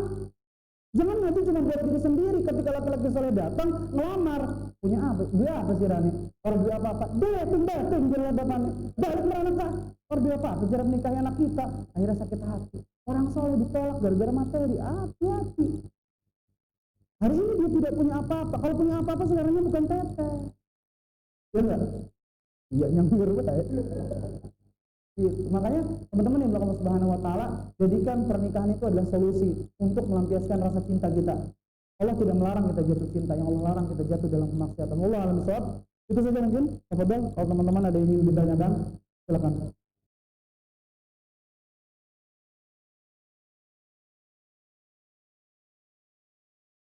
Jangan ngaji cuma buat diri sendiri. Ketika laki-laki soleh datang ngelamar, punya apa? Dia apa sih Rani? Orang dia apa-apa? Dating jalan bapaknya. Balik meranakah? Orang dia apa? Cara menikahi anak kita. Akhirnya sakit hati. Orang soleh ditolak gara-gara materi. Hati-hati. Hari ini dia tidak punya apa-apa. Kalau punya apa-apa sebenarnya bukan teteh. Ya enggak? Iya nyanggur banget. Gitu. Makanya teman-teman yang Allah Subhanahu wa taala, jadikan pernikahan itu adalah solusi untuk melampiaskan rasa cinta kita. Allah tidak melarang kita jatuh cinta, yang Allah larang kita jatuh dalam kemaksiatan. Allah alam bisawab. Itu saja mungkin. Tafadhol, kalau teman-teman ada yang ingin bertanya, silakan.